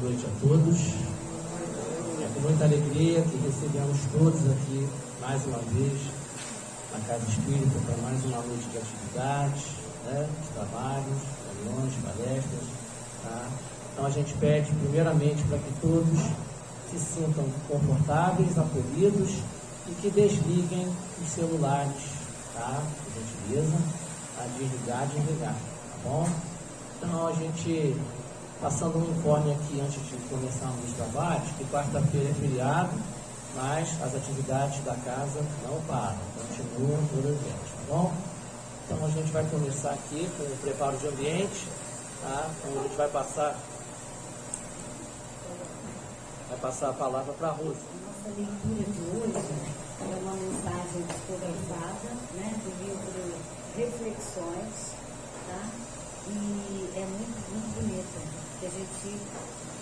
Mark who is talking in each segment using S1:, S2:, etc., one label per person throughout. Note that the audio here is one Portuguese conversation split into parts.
S1: noite a todos. É com muita alegria que recebemos todos aqui, mais uma vez, na Casa Espírita, para mais uma noite de atividades, né, de trabalhos, reuniões, palestras. Tá? Então a gente pede, primeiramente, para que todos se sintam confortáveis, acolhidos e que desliguem os celulares, tá? Por gentileza, a desligar, desligar, tá bom? Então a gente, passando um informe aqui antes de começarmos os trabalhos, que quarta-feira é feriado, mas as atividades da casa não param, continuam todas elas, tá bom? Então a gente vai começar aqui com o preparo de ambiente, tá? Então a gente vai passar a palavra para a Rosa.
S2: Nossa leitura de hoje é uma mensagem psicografada, né, do livro Reflexões, tá? E é muito, muito bonita, que a gente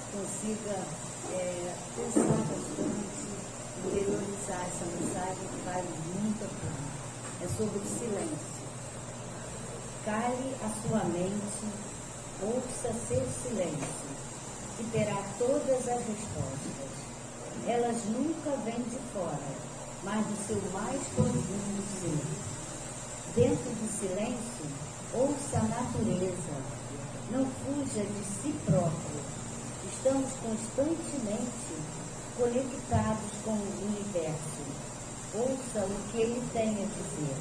S2: consiga pensar bastante, interiorizar essa mensagem que vale muito a pena. É sobre o silêncio. Cale a sua mente, ouça seu silêncio, e terá todas as respostas. Elas nunca vêm de fora, mas do seu mais profundo ser. Dentro do silêncio, ouça a natureza. Não fuja de si próprio. Estamos constantemente conectados com o universo. Ouça o que ele tem a dizer.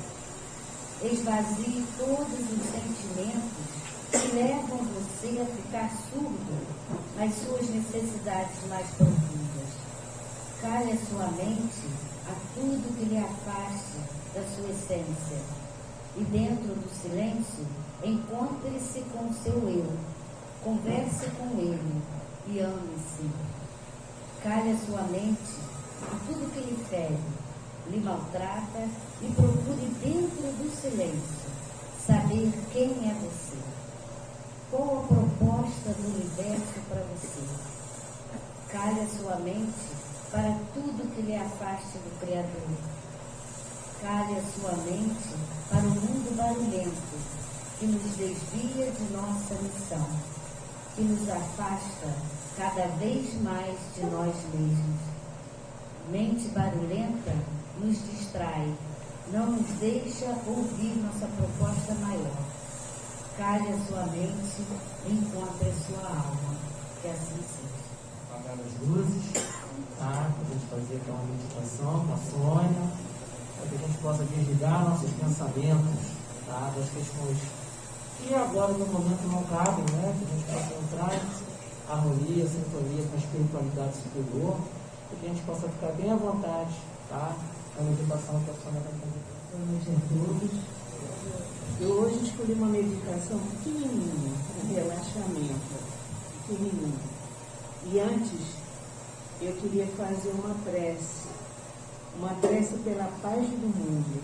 S2: Esvazie todos os sentimentos que levam você a ficar surdo às suas necessidades mais profundas. Cale a sua mente a tudo que lhe afaste da sua essência. E dentro do silêncio, encontre-se com o seu eu. Converse com ele e ame-se. Cale a sua mente a tudo que lhe fere, lhe maltrata e procure dentro do silêncio saber quem é você. Qual a proposta do universo para você? Cale a sua mente para tudo que lhe afaste do Criador. Cale a sua mente para o mundo barulhento que nos desvia de nossa missão, que nos afasta cada vez mais de nós mesmos. Mente barulhenta nos distrai, não nos deixa ouvir nossa proposta maior. Cale a sua mente e encontre a sua alma. Que assim seja.
S1: Apagar as luzes, tá? Para a gente fazer aqui uma meditação com a Sônia, para que a gente possa desligar nossos pensamentos, tá? Das questões que agora no momento não cabem, né? Que a gente possa entrar em harmonia, sintonia com a espiritualidade superior, para que a gente possa ficar bem à vontade, tá? A meditação que a Sônia vai fazer.
S3: Boa noite a todos. Eu hoje escolhi uma meditação pequenininha, para relaxamento, pequenininha. E antes, eu queria fazer uma prece pela paz do mundo,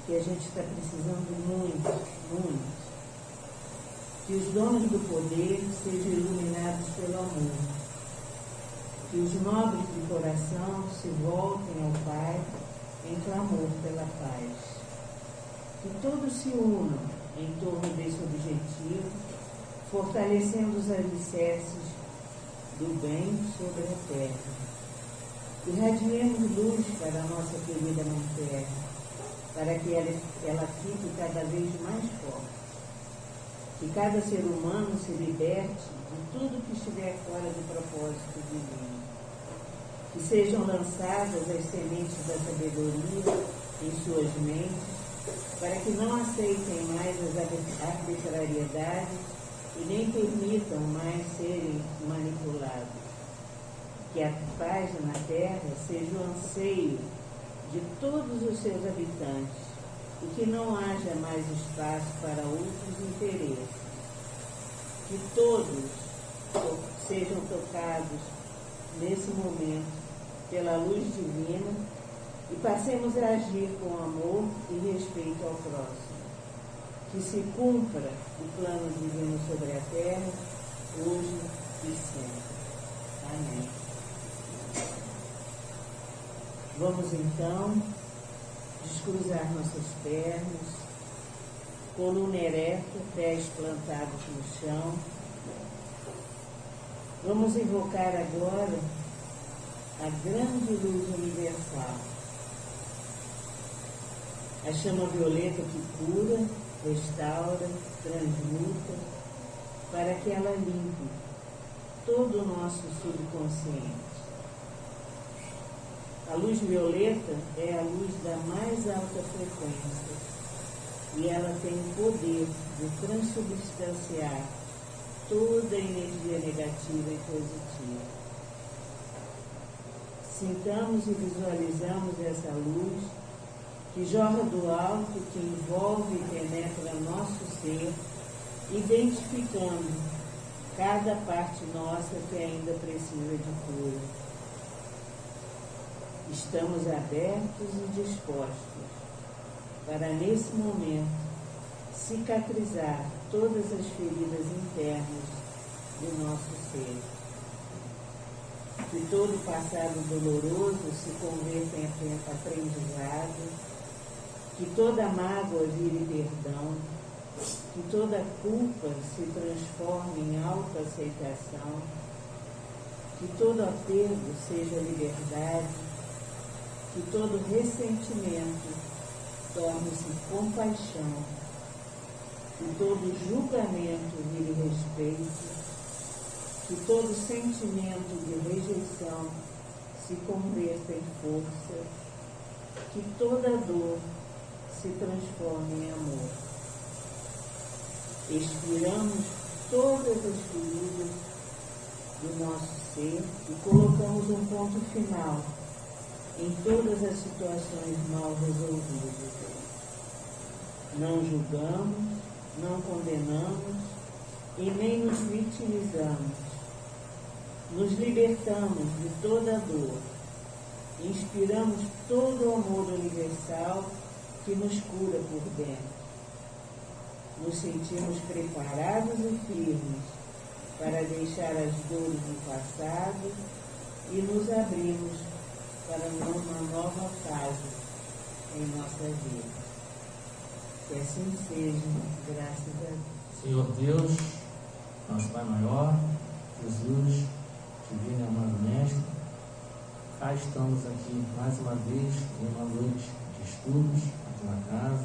S3: que a gente está precisando muito, muito. Que os donos do poder sejam iluminados pelo amor. Que os nobres de coração se voltem ao Pai em clamor pela paz. Que todos se unam em torno desse objetivo, fortalecendo os alicerces do bem sobre a terra. Irradiemos luz para a nossa querida Mãe Terra, para que ela fique cada vez mais forte. Que cada ser humano se liberte de tudo que estiver fora do propósito divino. Que sejam lançadas as sementes da sabedoria em suas mentes, para que não aceitem mais as arbitrariedades e nem permitam mais serem manipulados. Que a paz na terra seja o anseio de todos os seus habitantes e que não haja mais espaço para outros interesses. Que todos sejam tocados nesse momento pela luz divina e passemos a agir com amor e respeito ao próximo. Que se cumpra o plano divino sobre a terra, hoje e sempre. Amém. Vamos então descruzar nossas pernas, coluna ereta, pés plantados no chão, Vamos invocar agora a grande luz universal, a chama violeta que cura, restaura, transmuta, para que ela limpe todo o nosso subconsciente. A luz violeta é a luz da mais alta frequência e ela tem o poder de transubstanciar toda a energia negativa e positiva. Sintamos e visualizamos essa luz que jorra do alto, que envolve e penetra nosso ser, identificando cada parte nossa que ainda precisa de cura. Estamos abertos e dispostos para, nesse momento, cicatrizar todas as feridas internas do nosso ser. Que todo passado doloroso se converta em aprendizado, que toda mágoa vire perdão, que toda culpa se transforme em autoaceitação, que todo apego seja liberdade, que todo ressentimento torne-se compaixão, que todo julgamento vire respeito, que todo sentimento de rejeição se converta em força, que toda dor se transforme em amor. Expiramos todas as feridas do nosso ser e colocamos um ponto final em todas as situações mal resolvidas. Não julgamos, não condenamos e nem nos vitimizamos. Nos libertamos de toda a dor. Inspiramos todo o amor universal que nos cura por dentro. Nos sentimos preparados e firmes para deixar as dores do passado e nos abrimos para uma nova fase em nossa vida. Que assim seja, graças a Deus.
S1: Senhor Deus, nosso Pai maior, Jesus, divino e amado Mestre, cá estamos aqui mais uma vez em uma noite de estudos aqui na casa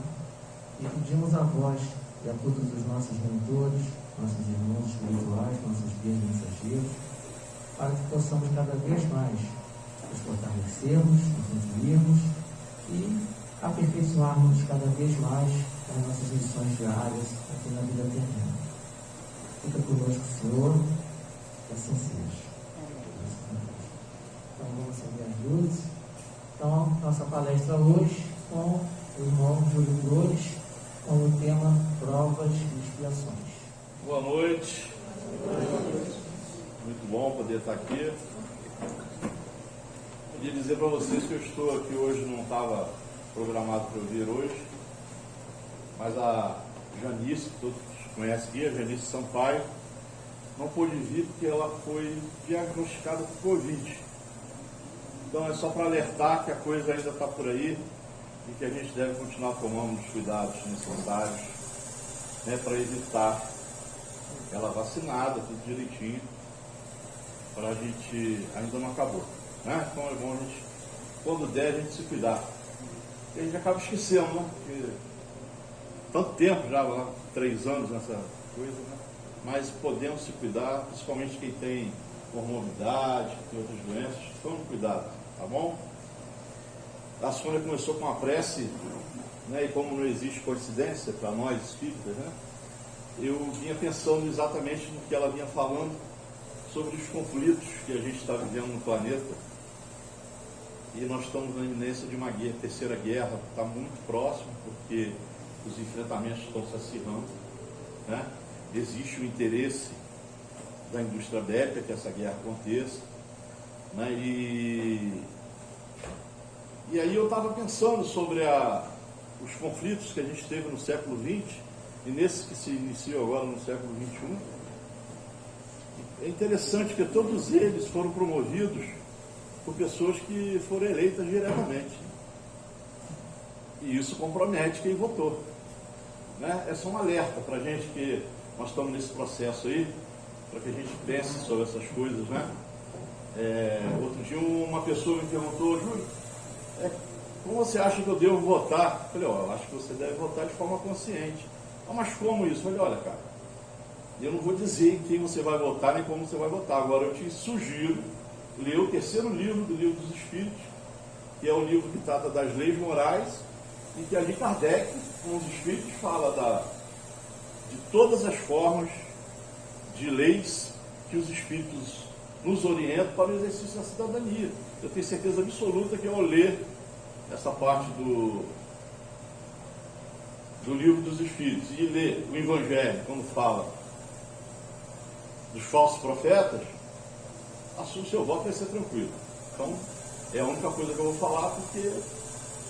S1: e pedimos a vós e a todos os nossos mentores, nossos irmãos espirituais, nossos guias mensageiros, para que possamos cada vez mais nos fortalecermos, nos nutrirmos e aperfeiçoarmos cada vez mais as nossas missões diárias aqui na vida terrena. Fica conosco, Senhor, que assim seja. Então vamos acender as luzes. Então, nossa palestra hoje com o irmão Júlio Flores, com o tema Provas e Expiações.
S4: Boa noite. Muito bom poder estar aqui. Queria dizer para vocês que eu estou aqui hoje, não estava programado para eu vir hoje, mas a Janice, que todos conhecem aqui, a Janice Sampaio, não pôde vir porque ela foi diagnosticada com Covid. Então é só para alertar que a coisa ainda está por aí e que a gente deve continuar tomando os cuidados necessários, né, para evitar ela vacinada, tudo direitinho, para a gente, ainda não acabou, né? Então é bom a gente, quando der, a gente se cuidar. E a gente acaba esquecendo, né? Porque tanto tempo já, lá, 3 anos nessa coisa, né? Mas podemos se cuidar, principalmente quem tem comorbidade, que tem outras doenças, tome cuidado, tá bom? A Sônia começou com uma prece, né? E como não existe coincidência para nós espíritas, né? Eu vinha pensando exatamente no que ela vinha falando sobre os conflitos que a gente está vivendo no planeta. E nós estamos na iminência de uma terceira guerra, que está muito próximo, porque os enfrentamentos estão se acirrando, né? Existe o interesse da indústria bélica que essa guerra aconteça, né? E aí eu estava pensando sobre os conflitos que a gente teve no século XX e nesse que se iniciou agora no século XXI. É interessante que todos eles foram promovidos por pessoas que foram eleitas diretamente. E isso compromete quem votou, né? É só um alerta para a gente que nós estamos nesse processo aí para que a gente pense sobre essas coisas, né? Outro dia uma pessoa me perguntou, Júlio, como você acha que eu devo votar? Eu falei, eu acho que você deve votar de forma consciente. Mas como isso? Eu falei, olha, cara, eu não vou dizer em quem você vai votar, nem como você vai votar. Agora eu te sugiro ler o terceiro livro do Livro dos Espíritos, que é o livro que trata das leis morais, e que ali Kardec, com os Espíritos, fala de todas as formas de leis que os Espíritos nos orientam para o exercício da cidadania. Eu tenho certeza absoluta que ao ler essa parte do Livro dos Espíritos e ler o Evangelho, quando fala dos falsos profetas, o seu voto vai ser tranquilo. Então, é a única coisa que eu vou falar, porque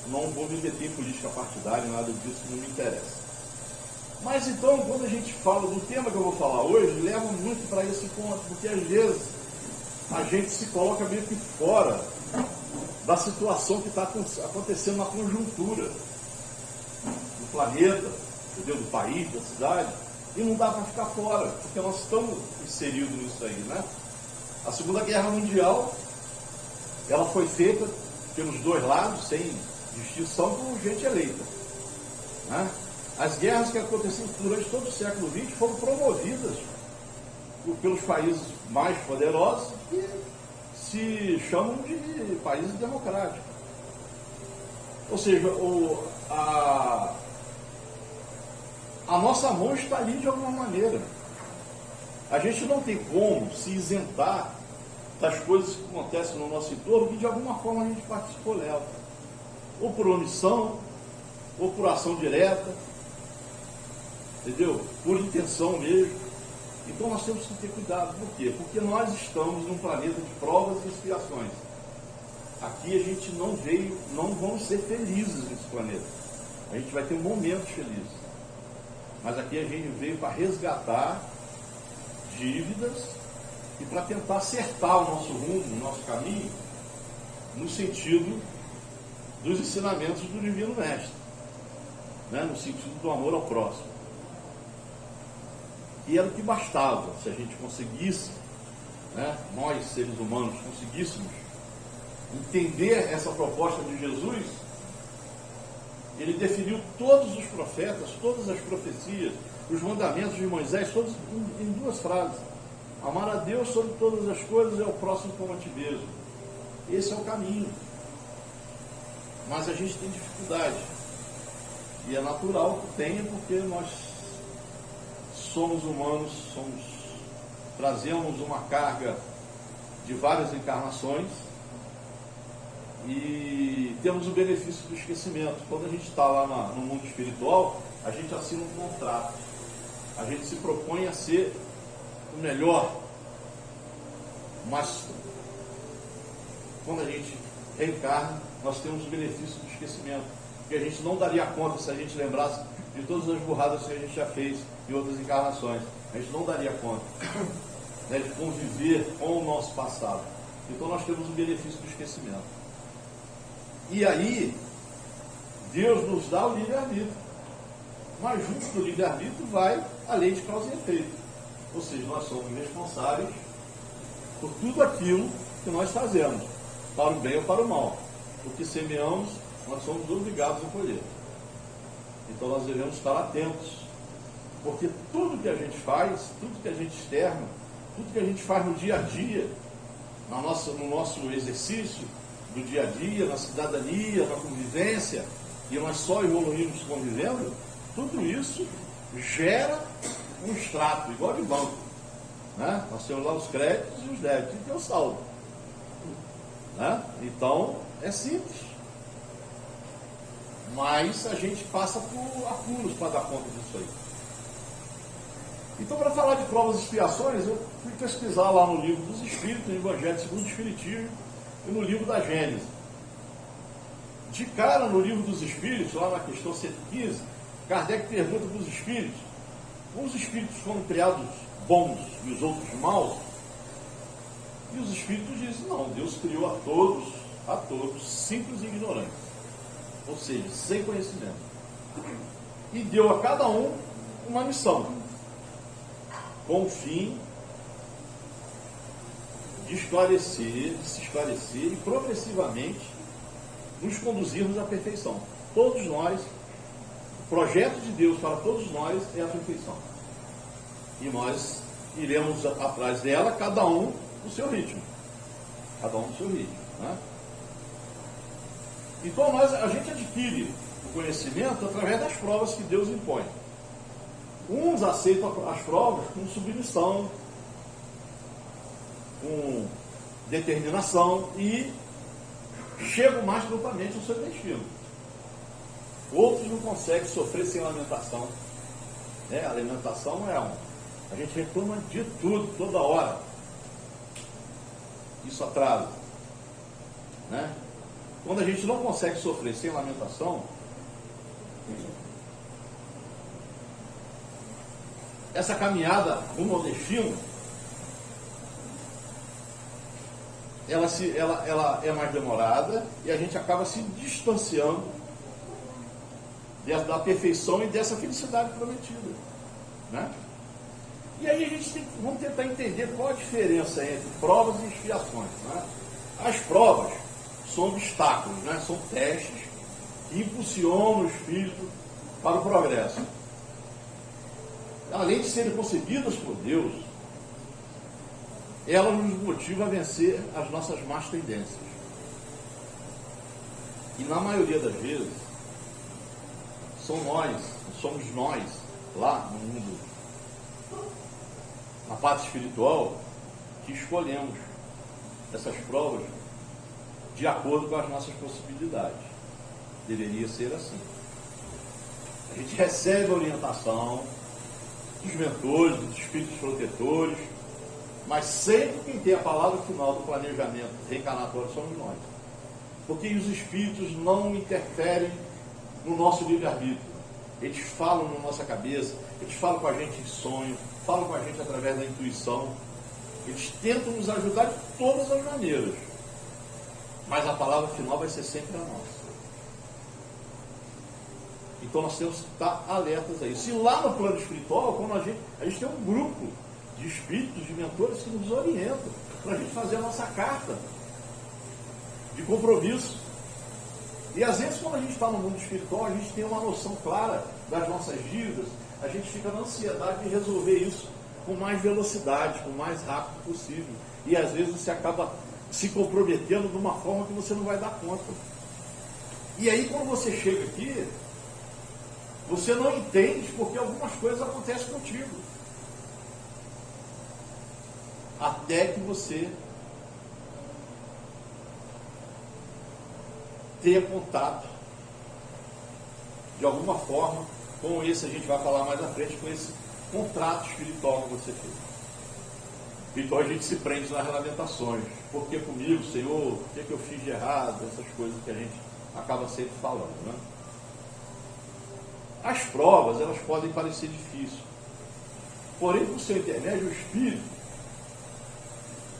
S4: não vou me meter em política partidária, nada disso que não me interessa. Mas então, quando a gente fala do tema que eu vou falar hoje, leva muito para esse ponto, porque às vezes a gente se coloca meio que fora da situação que está acontecendo na conjuntura do planeta, entendeu? Do país, da cidade, e não dá para ficar fora, porque nós estamos inseridos nisso aí, né? A Segunda Guerra Mundial, ela foi feita pelos dois lados, sem distinção, por gente eleita, né? As guerras que aconteceram durante todo o século XX foram promovidas pelos países mais poderosos, que se chamam de países democráticos. Ou seja, a nossa mão está ali de alguma maneira. A gente não tem como se isentar das coisas que acontecem no nosso entorno, que de alguma forma a gente participou dela. Ou por omissão, ou por ação direta, entendeu? Por intenção mesmo. Então nós temos que ter cuidado. Por quê? Porque nós estamos num planeta de provas e expiações. Aqui a gente não vamos ser felizes nesse planeta. A gente vai ter momentos felizes. Mas aqui a gente veio para resgatar dívidas e para tentar acertar o nosso rumo, o nosso caminho, no sentido dos ensinamentos do Divino Mestre, né? No sentido do amor ao próximo. E era o que bastava, se a gente conseguisse, né, nós seres humanos conseguíssemos entender essa proposta de Jesus. Ele definiu todos os profetas, todas as profecias, os mandamentos de Moisés, todos em duas frases: amar a Deus sobre todas as coisas e ao próximo como a ti mesmo. Esse é o caminho. Mas a gente tem dificuldade, e é natural que tenha, porque nós somos humanos, trazemos uma carga de várias encarnações e temos o benefício do esquecimento. Quando a gente está lá no mundo espiritual, a gente assina um contrato, a gente se propõe a ser o melhor, mas quando a gente reencarna, nós temos o benefício do esquecimento, porque a gente não daria conta se a gente lembrasse de todas as burradas que a gente já fez em outras encarnações. A gente não daria conta, né, de conviver com o nosso passado. Então nós temos o benefício do esquecimento. E aí, Deus nos dá o livre-arbítrio. Mas junto do livre-arbítrio vai a lei de causa e efeito. Ou seja, nós somos responsáveis por tudo aquilo que nós fazemos, para o bem ou para o mal. O que semeamos, nós somos obrigados a colher. Então nós devemos estar atentos, porque tudo que a gente faz, tudo que a gente externa, tudo que a gente faz no dia a dia, no nosso exercício do dia a dia, na cidadania, na convivência, e nós só evoluímos convivendo, tudo isso gera um extrato, igual de banco, né? Nós temos lá os créditos e os débitos, e tem o saldo, né? Então é simples, mas a gente passa por apuros para dar conta disso aí. Então, para falar de provas e expiações, eu fui pesquisar lá no Livro dos Espíritos, no Evangelho segundo o Espiritismo, e no livro da Gênesis. De cara, no Livro dos Espíritos, lá na questão 115, Kardec pergunta para os espíritos: como os espíritos foram criados bons e os outros maus? E os espíritos dizem: não, Deus criou a todos, simples e ignorantes, ou seja, sem conhecimento, e deu a cada um uma missão, com o fim de esclarecer, de se esclarecer e progressivamente nos conduzirmos à perfeição. Todos nós, o projeto de Deus para todos nós é a perfeição. E nós iremos atrás dela, cada um no seu ritmo. Cada um no seu ritmo. Né? Então a gente adquire o conhecimento através das provas que Deus impõe. Uns aceitam as provas com submissão, com determinação e chegam mais prontamente ao seu destino. Outros não conseguem sofrer sem lamentação. A lamentação a gente reclama de tudo, toda hora. Isso atrasa. Né? Quando a gente não consegue sofrer sem lamentação, essa caminhada rumo ao destino, ela é mais demorada e a gente acaba se distanciando da perfeição e dessa felicidade prometida. Né? E aí vamos tentar entender qual a diferença entre provas e expiações. Né? As provas são obstáculos, né? São testes que impulsionam o espírito para o progresso. Além de serem concebidas por Deus, elas nos motivam a vencer as nossas más tendências. E na maioria das vezes, somos nós, lá no mundo, na parte espiritual, que escolhemos essas provas de acordo com as nossas possibilidades. Deveria ser assim. A gente recebe a orientação dos mentores, dos espíritos protetores, mas sempre quem tem a palavra final do planejamento reencarnatório somos nós. Porque os espíritos não interferem no nosso livre-arbítrio. Eles falam na nossa cabeça, eles falam com a gente em sonho, falam com a gente através da intuição. Eles tentam nos ajudar de todas as maneiras. Mas a palavra final vai ser sempre a nossa. Então nós temos que estar alertas a isso. E lá no plano espiritual, quando a gente tem um grupo de espíritos, de mentores que nos orientam para a gente fazer a nossa carta de compromisso. E às vezes quando a gente está no mundo espiritual, a gente tem uma noção clara das nossas dívidas, a gente fica na ansiedade de resolver isso com mais velocidade, com o mais rápido possível. E às vezes você acaba se comprometendo de uma forma que você não vai dar conta. E aí quando você chega aqui, você não entende porque algumas coisas acontecem contigo. Até que você tenha contato, de alguma forma, com esse, a gente vai falar mais à frente, com esse contrato espiritual que você fez. Então a gente se prende nas lamentações. Por que comigo, Senhor? O que eu fiz de errado? Essas coisas que a gente acaba sempre falando, né? As provas, elas podem parecer difíceis. Porém, por seu intermédio, o Espírito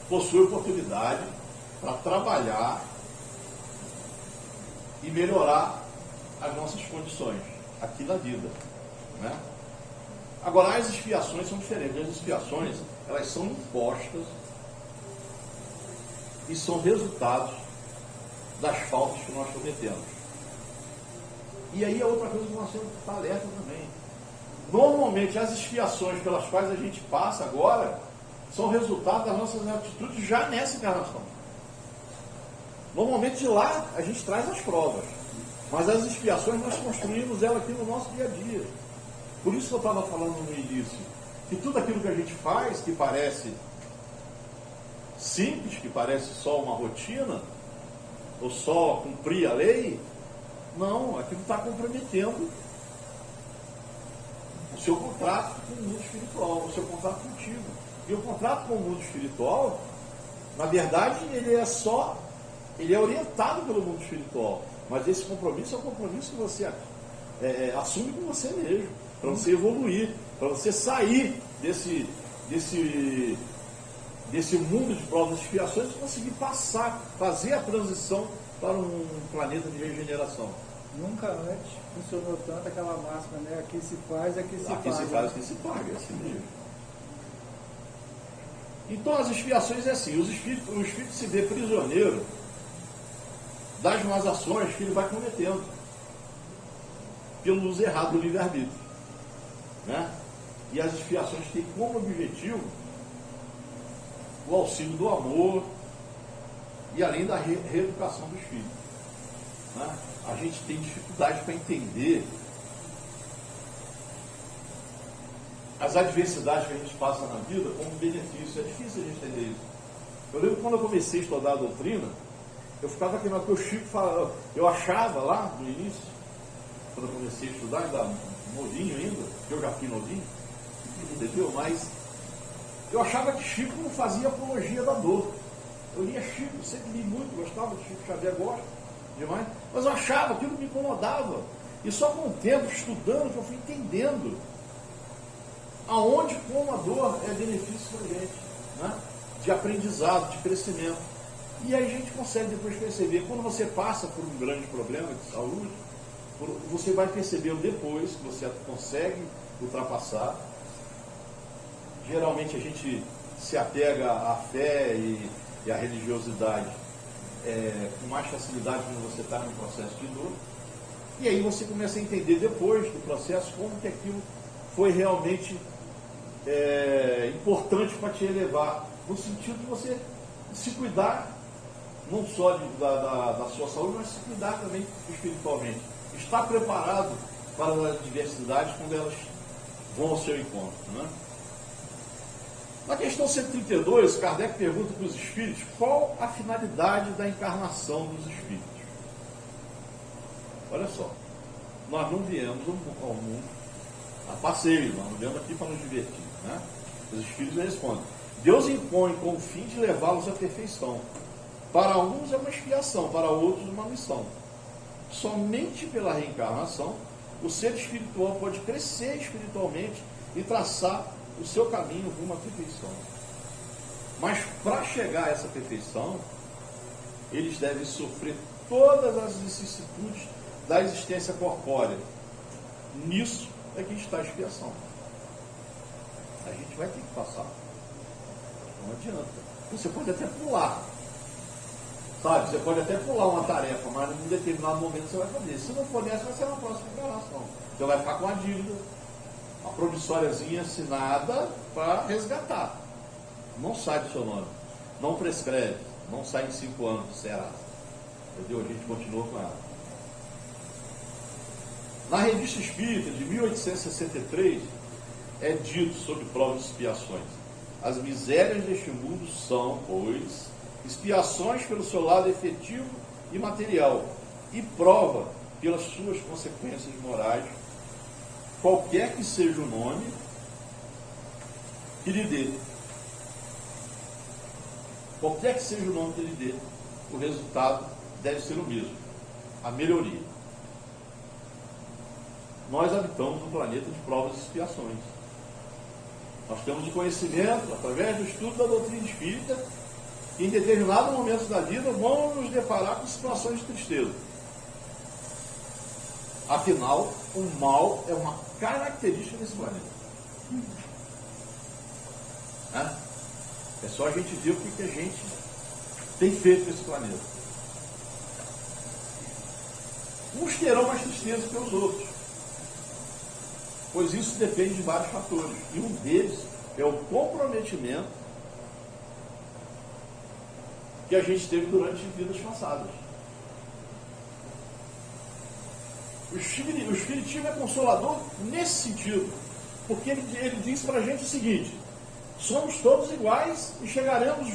S4: possui oportunidade para trabalhar e melhorar as nossas condições aqui na vida. Né? Agora, as expiações são diferentes. As expiações, elas são impostas e são resultados das faltas que nós cometemos. E aí é outra coisa que nós temos que estar alerta também. Normalmente as expiações pelas quais a gente passa agora são resultado das nossas atitudes já nessa encarnação. Normalmente de lá a gente traz as provas, mas as expiações nós construímos elas aqui no nosso dia a dia. Por isso que eu estava falando no início, que tudo aquilo que a gente faz, que parece simples, que parece só uma rotina, ou só cumprir a lei, não, aquilo está comprometendo o seu contrato com o mundo espiritual, o seu contrato contigo. E o contrato com o mundo espiritual, na verdade, ele é orientado pelo mundo espiritual. Mas esse compromisso é um compromisso que você assume com você mesmo, para você evoluir, para você sair desse mundo de provas e expiações e conseguir passar, fazer a transição para um planeta de regeneração.
S5: Nunca antes funcionou tanto aquela máxima, né? Aqui se faz, aqui se paga.
S4: Aqui se faz, aqui se paga, é assim mesmo. Então as expiações é assim, o espírito se vê prisioneiro das más ações que ele vai cometendo pelo uso errado do livre-arbítrio, né? E as expiações têm como objetivo o auxílio do amor e além da reeducação do espírito, né? A gente tem dificuldade para entender as adversidades que a gente passa na vida como benefício. É difícil a gente entender isso. Eu lembro que quando eu comecei a estudar a doutrina, eu ficava aqui no que o Chico falava, eu achava lá no início, quando eu comecei a estudar, ainda novinho ainda, que eu já fui novinho, entendeu? Mas eu achava que Chico não fazia apologia da dor. Eu lia Chico, sempre li muito, gostava de Chico Xavier, gosto demais, mas eu achava, aquilo me incomodava. E só com o tempo, estudando, que eu fui entendendo aonde, como a dor é benefício para a gente, né? De aprendizado, de crescimento. E aí a gente consegue depois perceber, quando você passa por um grande problema de saúde, você vai perceber depois que você consegue ultrapassar. Geralmente a gente se apega à fé e à religiosidade com mais facilidade quando você está num processo de dor. E aí você começa a entender depois do processo como que aquilo foi realmente importante para te elevar, no sentido de você se cuidar, não só da sua saúde, mas se cuidar também espiritualmente. Estar preparado para as adversidades quando elas vão ao seu encontro, né? Na questão 132, Kardec pergunta para os espíritos qual a finalidade da encarnação dos espíritos. Olha só, nós não viemos ao mundo a passeio, nós não viemos aqui para nos divertir, né? Os espíritos respondem: Deus impõe com o fim de levá-los à perfeição. Para uns é uma expiação, para outros uma missão. Somente pela reencarnação o ser espiritual pode crescer espiritualmente e traçar o seu caminho rumo à perfeição. Mas para chegar a essa perfeição, eles devem sofrer todas as vicissitudes da existência corpórea. Nisso é que está a expiação. A gente vai ter que passar. Não adianta. Você pode até pular. Sabe? Você pode até pular uma tarefa, mas em um determinado momento você vai fazer. Se não for nessa, vai ser na próxima encarnação. Você vai ficar com a dívida, uma promissóriazinha assinada para resgatar. Não sai do seu nome. Não prescreve. Não sai em 5 anos de Serasa. Entendeu? A gente continua com ela. Na Revista Espírita, de 1863, é dito sobre provas e expiações: as misérias deste mundo são, pois, expiações pelo seu lado efetivo e material, e prova pelas suas consequências morais, qualquer que seja o nome que lhe dê. Qualquer que seja o nome que lhe dê, o resultado deve ser o mesmo: a melhoria. Nós habitamos um planeta de provas e expiações. Nós temos o conhecimento, através do estudo da doutrina espírita, que em determinados momentos da vida vão nos deparar com situações de tristeza. Afinal, o mal é uma característica desse planeta. É só a gente ver o que a gente tem feito nesse planeta. Uns terão mais tristeza que os outros, pois isso depende de vários fatores. E um deles é o comprometimento que a gente teve durante vidas passadas. O Espiritismo é consolador nesse sentido, porque ele diz para a gente o seguinte: somos todos iguais e chegaremos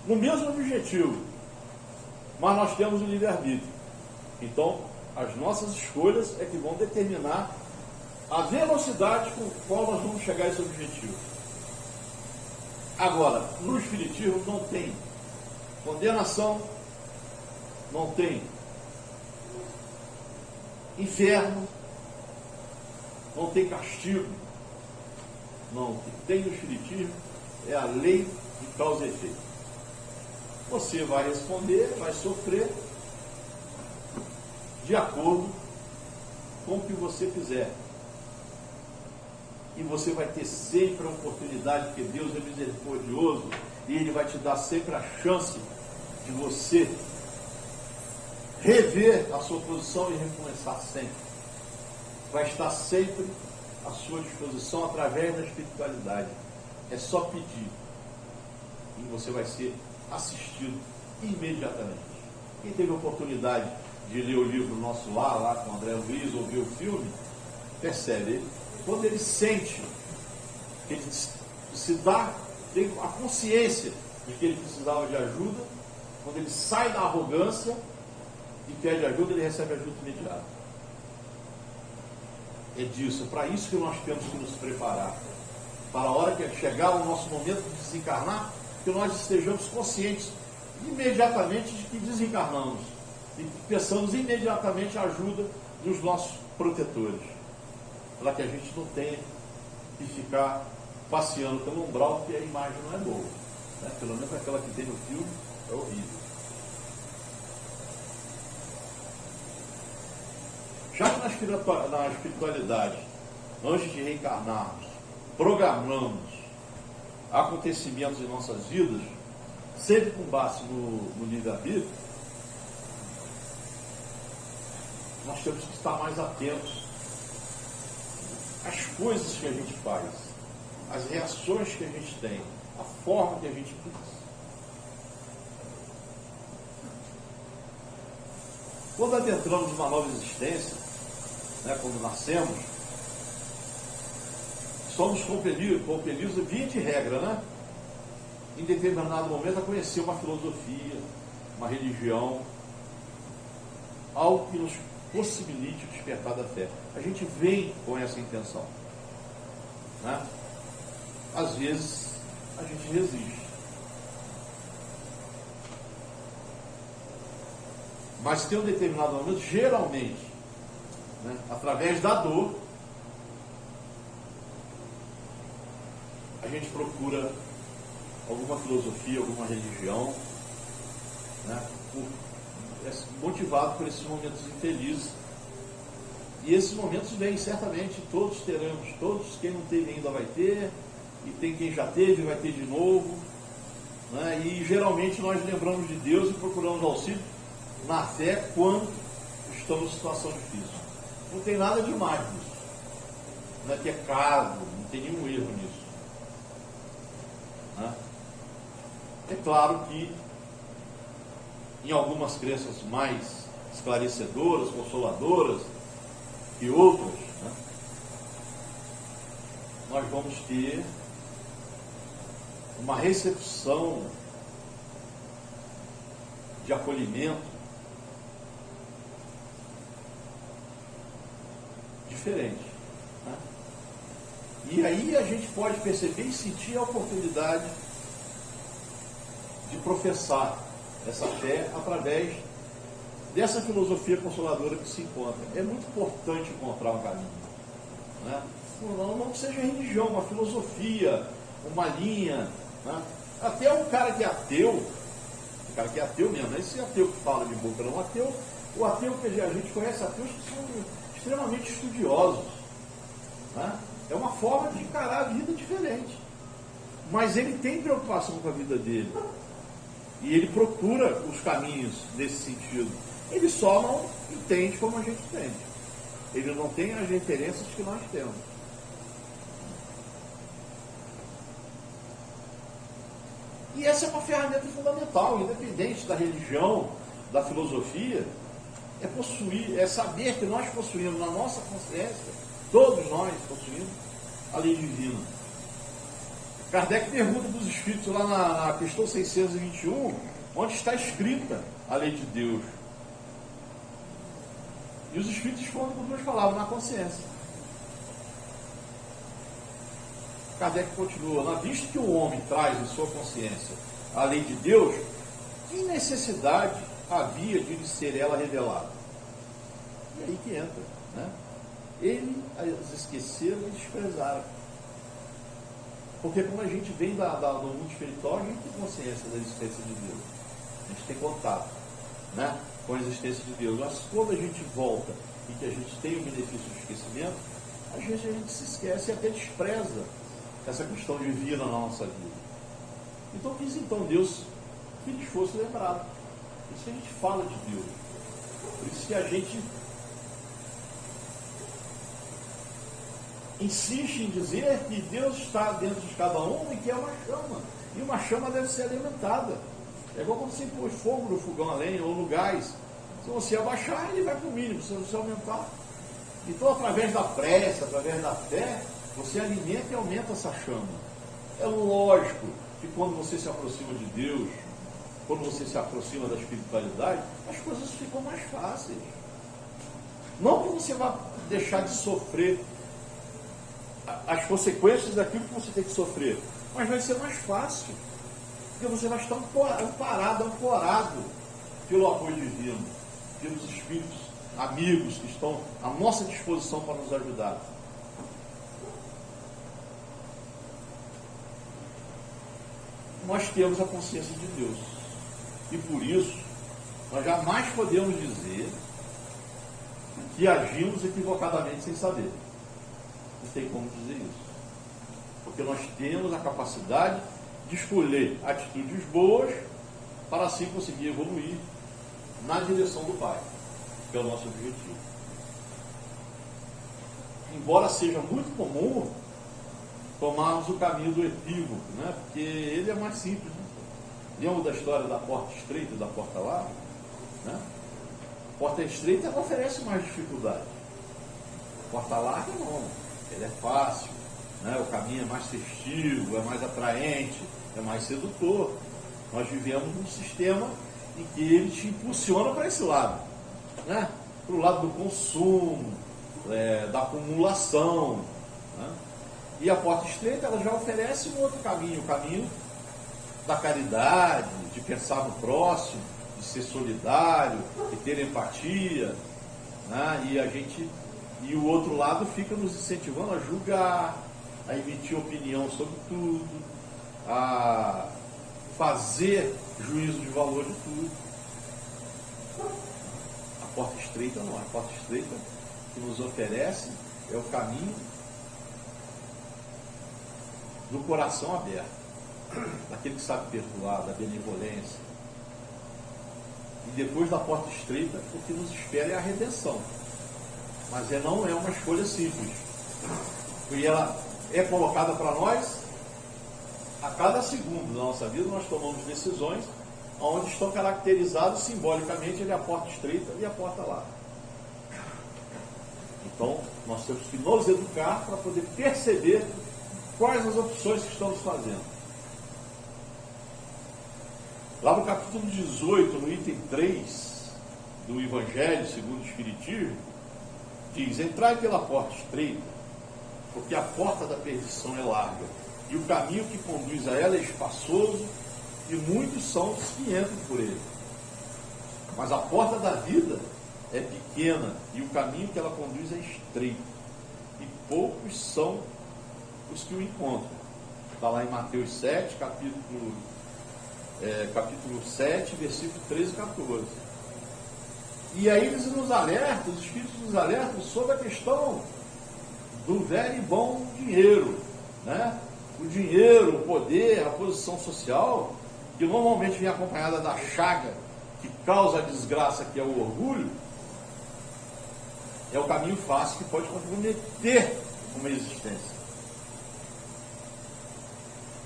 S4: no mesmo objetivo, mas nós temos o livre-arbítrio. Então, as nossas escolhas é que vão determinar a velocidade com a qual nós vamos chegar a esse objetivo. Agora, no Espiritismo não tem condenação, não tem inferno, não tem castigo. Não, o que tem no Espiritismo é a lei de causa e efeito. Você vai responder, vai sofrer de acordo com o que você fizer. e você vai ter sempre a oportunidade, porque Deus é misericordioso e Ele vai te dar sempre a chance de você rever a sua posição e recomeçar sempre. Vai estar sempre à sua disposição através da espiritualidade. É só pedir e você vai ser assistido imediatamente. Quem teve a oportunidade de ler o livro Nosso Lar, lá com o André Luiz, ou ver o filme, percebe, quando ele sente, ele se dá, tem a consciência de que ele precisava de ajuda, quando ele sai da arrogância e pede ajuda, ele recebe ajuda imediata. É disso, é para isso que nós temos que nos preparar. Para a hora que chegar o nosso momento de desencarnar, que nós estejamos conscientes imediatamente de que desencarnamos e que peçamos imediatamente a ajuda dos nossos protetores, para que a gente não tenha que ficar passeando pelo umbral, porque a imagem não é boa, né? Pelo menos aquela que tem no filme é horrível. Já que na espiritualidade, antes de reencarnarmos, programamos acontecimentos em nossas vidas, sempre com base no livre-arbítrio, nós temos que estar mais atentos às coisas que a gente faz, às reações que a gente tem, a forma que a gente pensa. Quando adentramos uma nova existência, né, quando nascemos, somos compelidos, via de regra, né, em determinado momento, a conhecer uma filosofia, uma religião, algo que nos possibilite o despertar da fé. A gente vem com essa intenção, né? Às vezes a gente resiste, mas tem um determinado momento, geralmente, né, através da dor, a gente procura alguma filosofia, alguma religião, né, motivado por esses momentos infelizes. E esses momentos vêm, certamente, todos teremos, todos, quem não teve ainda vai ter, e tem quem já teve, vai ter de novo, né? E geralmente nós lembramos de Deus e procuramos auxílio na fé quando estamos em situação difícil. Não tem nada demais nisso, não é pecado, não tem nenhum erro nisso, né? É claro que em algumas crenças mais esclarecedoras, consoladoras que outras, né, nós vamos ter uma recepção de acolhimento diferente, né? E aí a gente pode perceber e sentir a oportunidade de professar essa fé através dessa filosofia consoladora que se encontra. É muito importante encontrar um caminho, né? Não que seja religião, uma filosofia, uma linha, né? Até o cara que é ateu, o cara que é ateu mesmo, não é esse ateu que fala de boca, não. O ateu que a gente conhece, ateus que são extremamente estudiosos, né? É uma forma de encarar a vida diferente, mas ele tem preocupação com a vida dele. E ele procura os caminhos nesse sentido. Ele só não entende como a gente entende. Ele não tem as referências que nós temos. E essa é uma ferramenta fundamental, independente da religião, da filosofia, é saber que nós possuímos na nossa consciência, todos nós possuímos a lei divina. Kardec pergunta dos Espíritos lá na questão 621, onde está escrita a lei de Deus. E os Espíritos respondem com duas palavras: na consciência. Kardec continua: visto que o homem traz em sua consciência a lei de Deus, que necessidade havia de lhe ser ela revelada? E aí que entra, né? Ele as esqueceram e desprezaram. Porque como a gente vem do mundo espiritual, a gente tem consciência da existência de Deus. A gente tem contato, né, com a existência de Deus. Mas quando a gente volta e que a gente tem o benefício do esquecimento, às vezes a gente se esquece e até despreza essa questão divina na nossa vida. Então quis então Deus que lhes fosse lembrado. Por isso que a gente fala de Deus. Por isso que a gente insiste em dizer que Deus está dentro de cada um e que é uma chama. E uma chama deve ser alimentada. É igual quando você põe fogo no fogão a lenha ou no gás. Se você abaixar, ele vai para o mínimo. Se você aumentar. Então, através da prece, através da fé, você alimenta e aumenta essa chama. É lógico que quando você se aproxima de Deus, quando você se aproxima da espiritualidade, as coisas ficam mais fáceis. Não que você vá deixar de sofrer as consequências daquilo que você tem que sofrer, mas vai ser mais fácil, porque você vai estar ancorado pelo apoio divino, pelos espíritos amigos que estão à nossa disposição para nos ajudar. Nós temos a consciência de Deus, e por isso nós jamais podemos dizer que agimos equivocadamente sem saber. Não tem como dizer isso. Porque nós temos a capacidade de escolher atitudes boas para assim conseguir evoluir na direção do Pai, que é o nosso objetivo. Embora seja muito comum tomarmos o caminho do equívoco, né? Porque ele é mais simples. Né? Lembra da história da porta estreita e da porta larga? Né? A porta estreita ela oferece mais dificuldade. A porta larga não. Ele é fácil, né? O caminho é mais festivo, é mais atraente, é mais sedutor. Nós vivemos num sistema em que ele te impulsiona para esse lado, né? Para o lado do consumo, da acumulação. Né? E a porta estreita ela já oferece um outro caminho, o caminho da caridade, de pensar no próximo, de ser solidário, de ter empatia, né? E o outro lado fica nos incentivando a julgar, a emitir opinião sobre tudo, a fazer juízo de valor de tudo. A porta estreita não. A porta estreita que nos oferece é o caminho do coração aberto, daquele que sabe perdoar, da benevolência. E depois da porta estreita, o que nos espera é a redenção. Mas não é uma escolha simples. Porque ela é colocada para nós a cada segundo da nossa vida. Nós tomamos decisões onde estão caracterizados simbolicamente a porta estreita e a porta larga. Então, nós temos que nos educar para poder perceber quais as opções que estamos fazendo. Lá no capítulo 18, no item 3 do Evangelho segundo o Espiritismo, diz: entrai pela porta estreita, porque a porta da perdição é larga, e o caminho que conduz a ela é espaçoso, e muitos são os que entram por ele. Mas a porta da vida é pequena, e o caminho que ela conduz é estreito, e poucos são os que o encontram. Está lá em Mateus 7, capítulo 7, versículo 13 e 14. E aí eles nos alertam, os Espíritos nos alertam sobre a questão do velho e bom dinheiro, né? O dinheiro, o poder, a posição social, que normalmente vem acompanhada da chaga que causa a desgraça, que é o orgulho, é o caminho fácil que pode comprometer uma existência.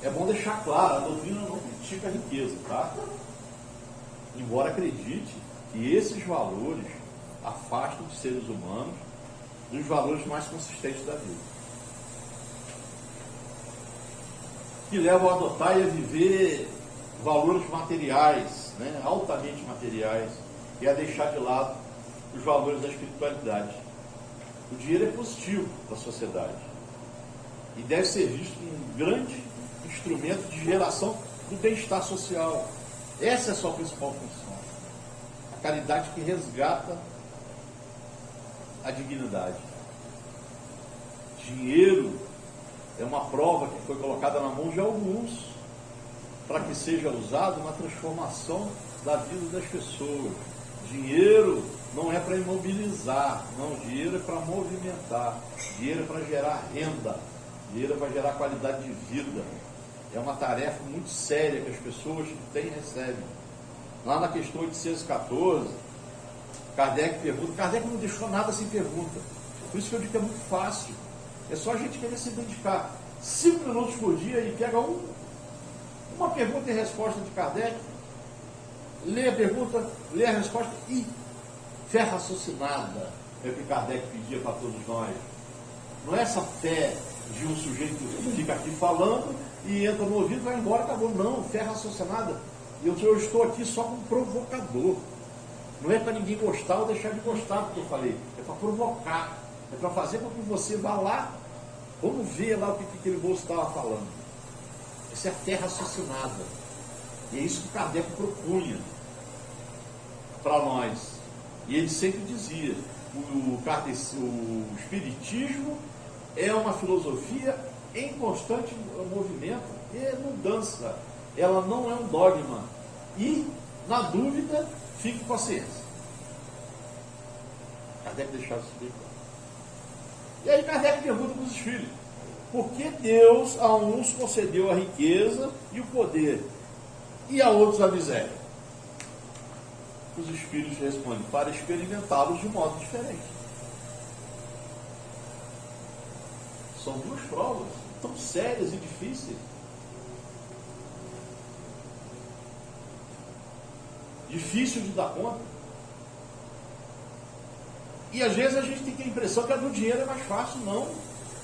S4: É bom deixar claro, a doutrina não critica a riqueza, tá? Embora acredite que esses valores afastam os seres humanos dos valores mais consistentes da vida, que levam a adotar e a viver valores materiais, né, altamente materiais, e a deixar de lado os valores da espiritualidade. O dinheiro é positivo para a sociedade e deve ser visto como um grande instrumento de geração do bem-estar social. Essa é a sua principal função. A caridade que resgata a dignidade. Dinheiro é uma prova que foi colocada na mão de alguns para que seja usado na transformação da vida das pessoas, Dinheiro não é para imobilizar, não, dinheiro é para movimentar, dinheiro é para gerar renda, dinheiro é para gerar qualidade de vida. É uma tarefa muito séria que as pessoas que têm recebem. Lá na questão 814, Kardec pergunta, Kardec não deixou nada sem pergunta. Por isso que eu digo que é muito fácil. É só a gente querer se identificar. 5 minutos por dia e pega uma pergunta e resposta de Kardec, lê a pergunta, lê a resposta e fé raciocinada. É o que Kardec pedia para todos nós. Não é essa fé de um sujeito que fica aqui falando e entra no ouvido e vai embora, acabou. Não, fé raciocinada. Eu estou aqui só como provocador. Não é para ninguém gostar ou deixar de gostar do que eu falei. É para provocar. É para fazer com que você vá lá. Vamos ver lá o que aquele moço estava falando. Essa é a fé raciocinada. E é isso que Kardec propunha para nós. E ele sempre dizia, o Espiritismo é uma filosofia em constante movimento e mudança. Ela não é um dogma. E, na dúvida, fique com a ciência. Kardec deixava isso bem claro. E aí Kardec pergunta para os filhos, por que Deus a uns concedeu a riqueza e o poder, e a outros a miséria? Os espíritos respondem, para experimentá-los de modo diferente. São duas provas tão sérias e difíceis. Difícil de dar conta. E às vezes a gente tem a impressão que a do dinheiro é mais fácil. Não.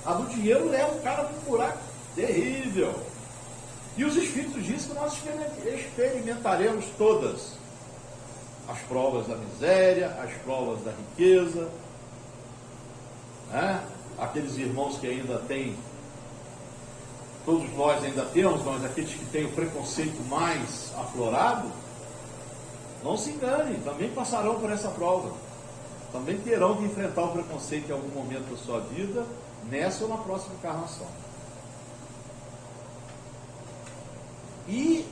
S4: A do dinheiro leva o cara para um buraco terrível. E os Espíritos dizem que nós experimentaremos todas. As provas da miséria, as provas da riqueza. Né? Aqueles irmãos que ainda têm, todos nós ainda temos, mas aqueles que têm o preconceito mais aflorado, não se engane, também passarão por essa prova. Também terão que enfrentar o preconceito em algum momento da sua vida, nessa ou na próxima encarnação. E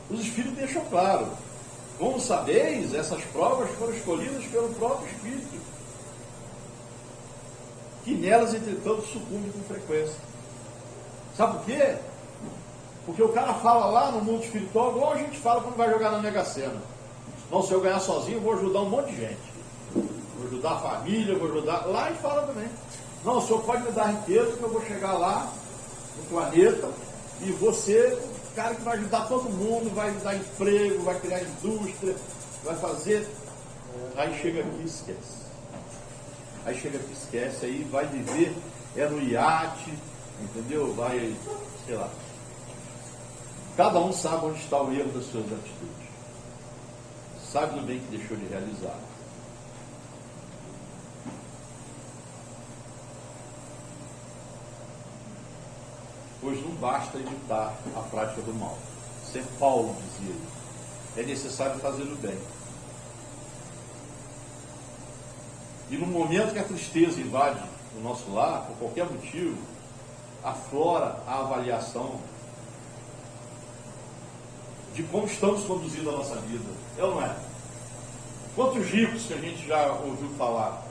S4: os Espíritos deixam claro, como sabeis, essas provas foram escolhidas pelo próprio Espírito, que nelas, entretanto, sucumbe com frequência. Sabe por quê? Porque o cara fala lá no mundo espiritual, igual a gente fala quando vai jogar na Mega Sena. Não, se eu ganhar sozinho, eu vou ajudar um monte de gente. Vou ajudar a família, vou ajudar... Lá e fala também. Não, o senhor pode me dar riqueza, que eu vou chegar lá no planeta e você, o cara que vai ajudar todo mundo, vai dar emprego, vai criar indústria, vai fazer... Aí chega aqui e esquece. Aí chega aqui e esquece, aí vai viver, no iate, entendeu? Vai, sei lá. Cada um sabe onde está o erro das suas atitudes. Sabe do bem que deixou de realizar. Pois não basta evitar a prática do mal. Ser Paulo dizia, é necessário fazer o bem. E no momento que a tristeza invade o nosso lar, por qualquer motivo, aflora a avaliação de como estamos conduzindo a nossa vida. É ou não é? Quantos ricos que a gente já ouviu falar?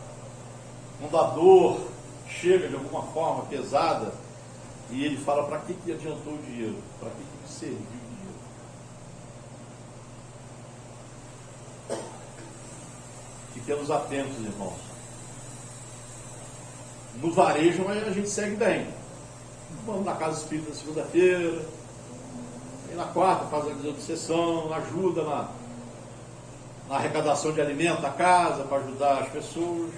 S4: Quando a dor chega de alguma forma pesada, e ele fala, para que adiantou o dinheiro? Para que serviu o dinheiro? Fiquemos atentos, irmãos. No varejo a gente segue bem. Vamos na casa espírita na segunda-feira, e na quarta faz a desobsessão, ajuda na arrecadação de alimento da casa, para ajudar as pessoas.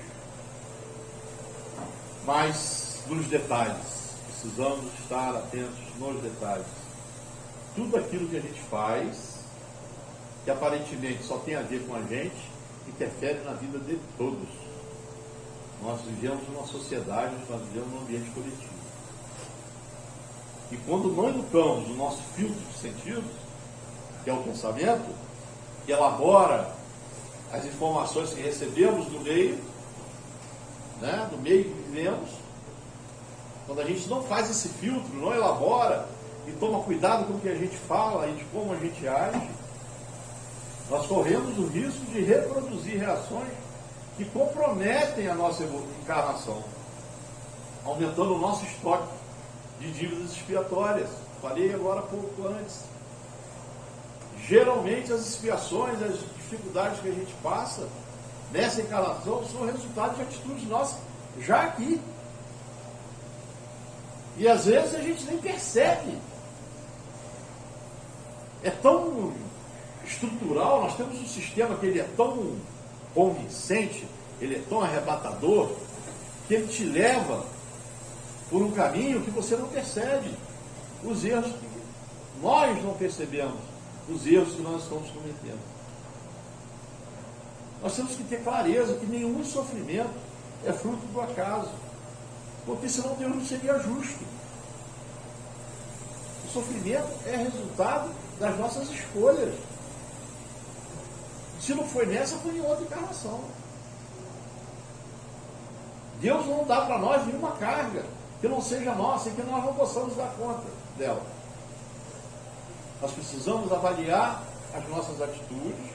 S4: Mas nos detalhes, precisamos estar atentos nos detalhes. Tudo aquilo que a gente faz, que aparentemente só tem a ver com a gente, interfere na vida de todos. Nós vivemos numa sociedade, nós vivemos num ambiente coletivo. E quando não educamos o nosso filtro de sentidos, que é o pensamento, que elabora as informações que recebemos do meio, né, do meio que vivemos, quando a gente não faz esse filtro, não elabora e toma cuidado com o que a gente fala e de como a gente age, Nós corremos o risco de reproduzir reações que comprometem a nossa encarnação, aumentando o nosso estoque de dívidas expiatórias. Falei agora pouco antes. Geralmente as expiações, as dificuldades que a gente passa nessa encarnação são resultado de atitudes nossas já aqui. E às vezes a gente nem percebe. É tão estrutural, nós temos um sistema que ele é tão convincente, ele é tão arrebatador, que ele te leva por um caminho que você não percebe os erros que nós não percebemos, os erros que nós estamos cometendo. Nós temos que ter clareza que nenhum sofrimento é fruto do acaso, porque senão Deus não seria justo. O sofrimento é resultado das nossas escolhas. Se não foi nessa, foi em outra encarnação. Deus não dá para nós nenhuma carga que não seja nossa e que nós não possamos dar conta dela. Nós precisamos avaliar as nossas atitudes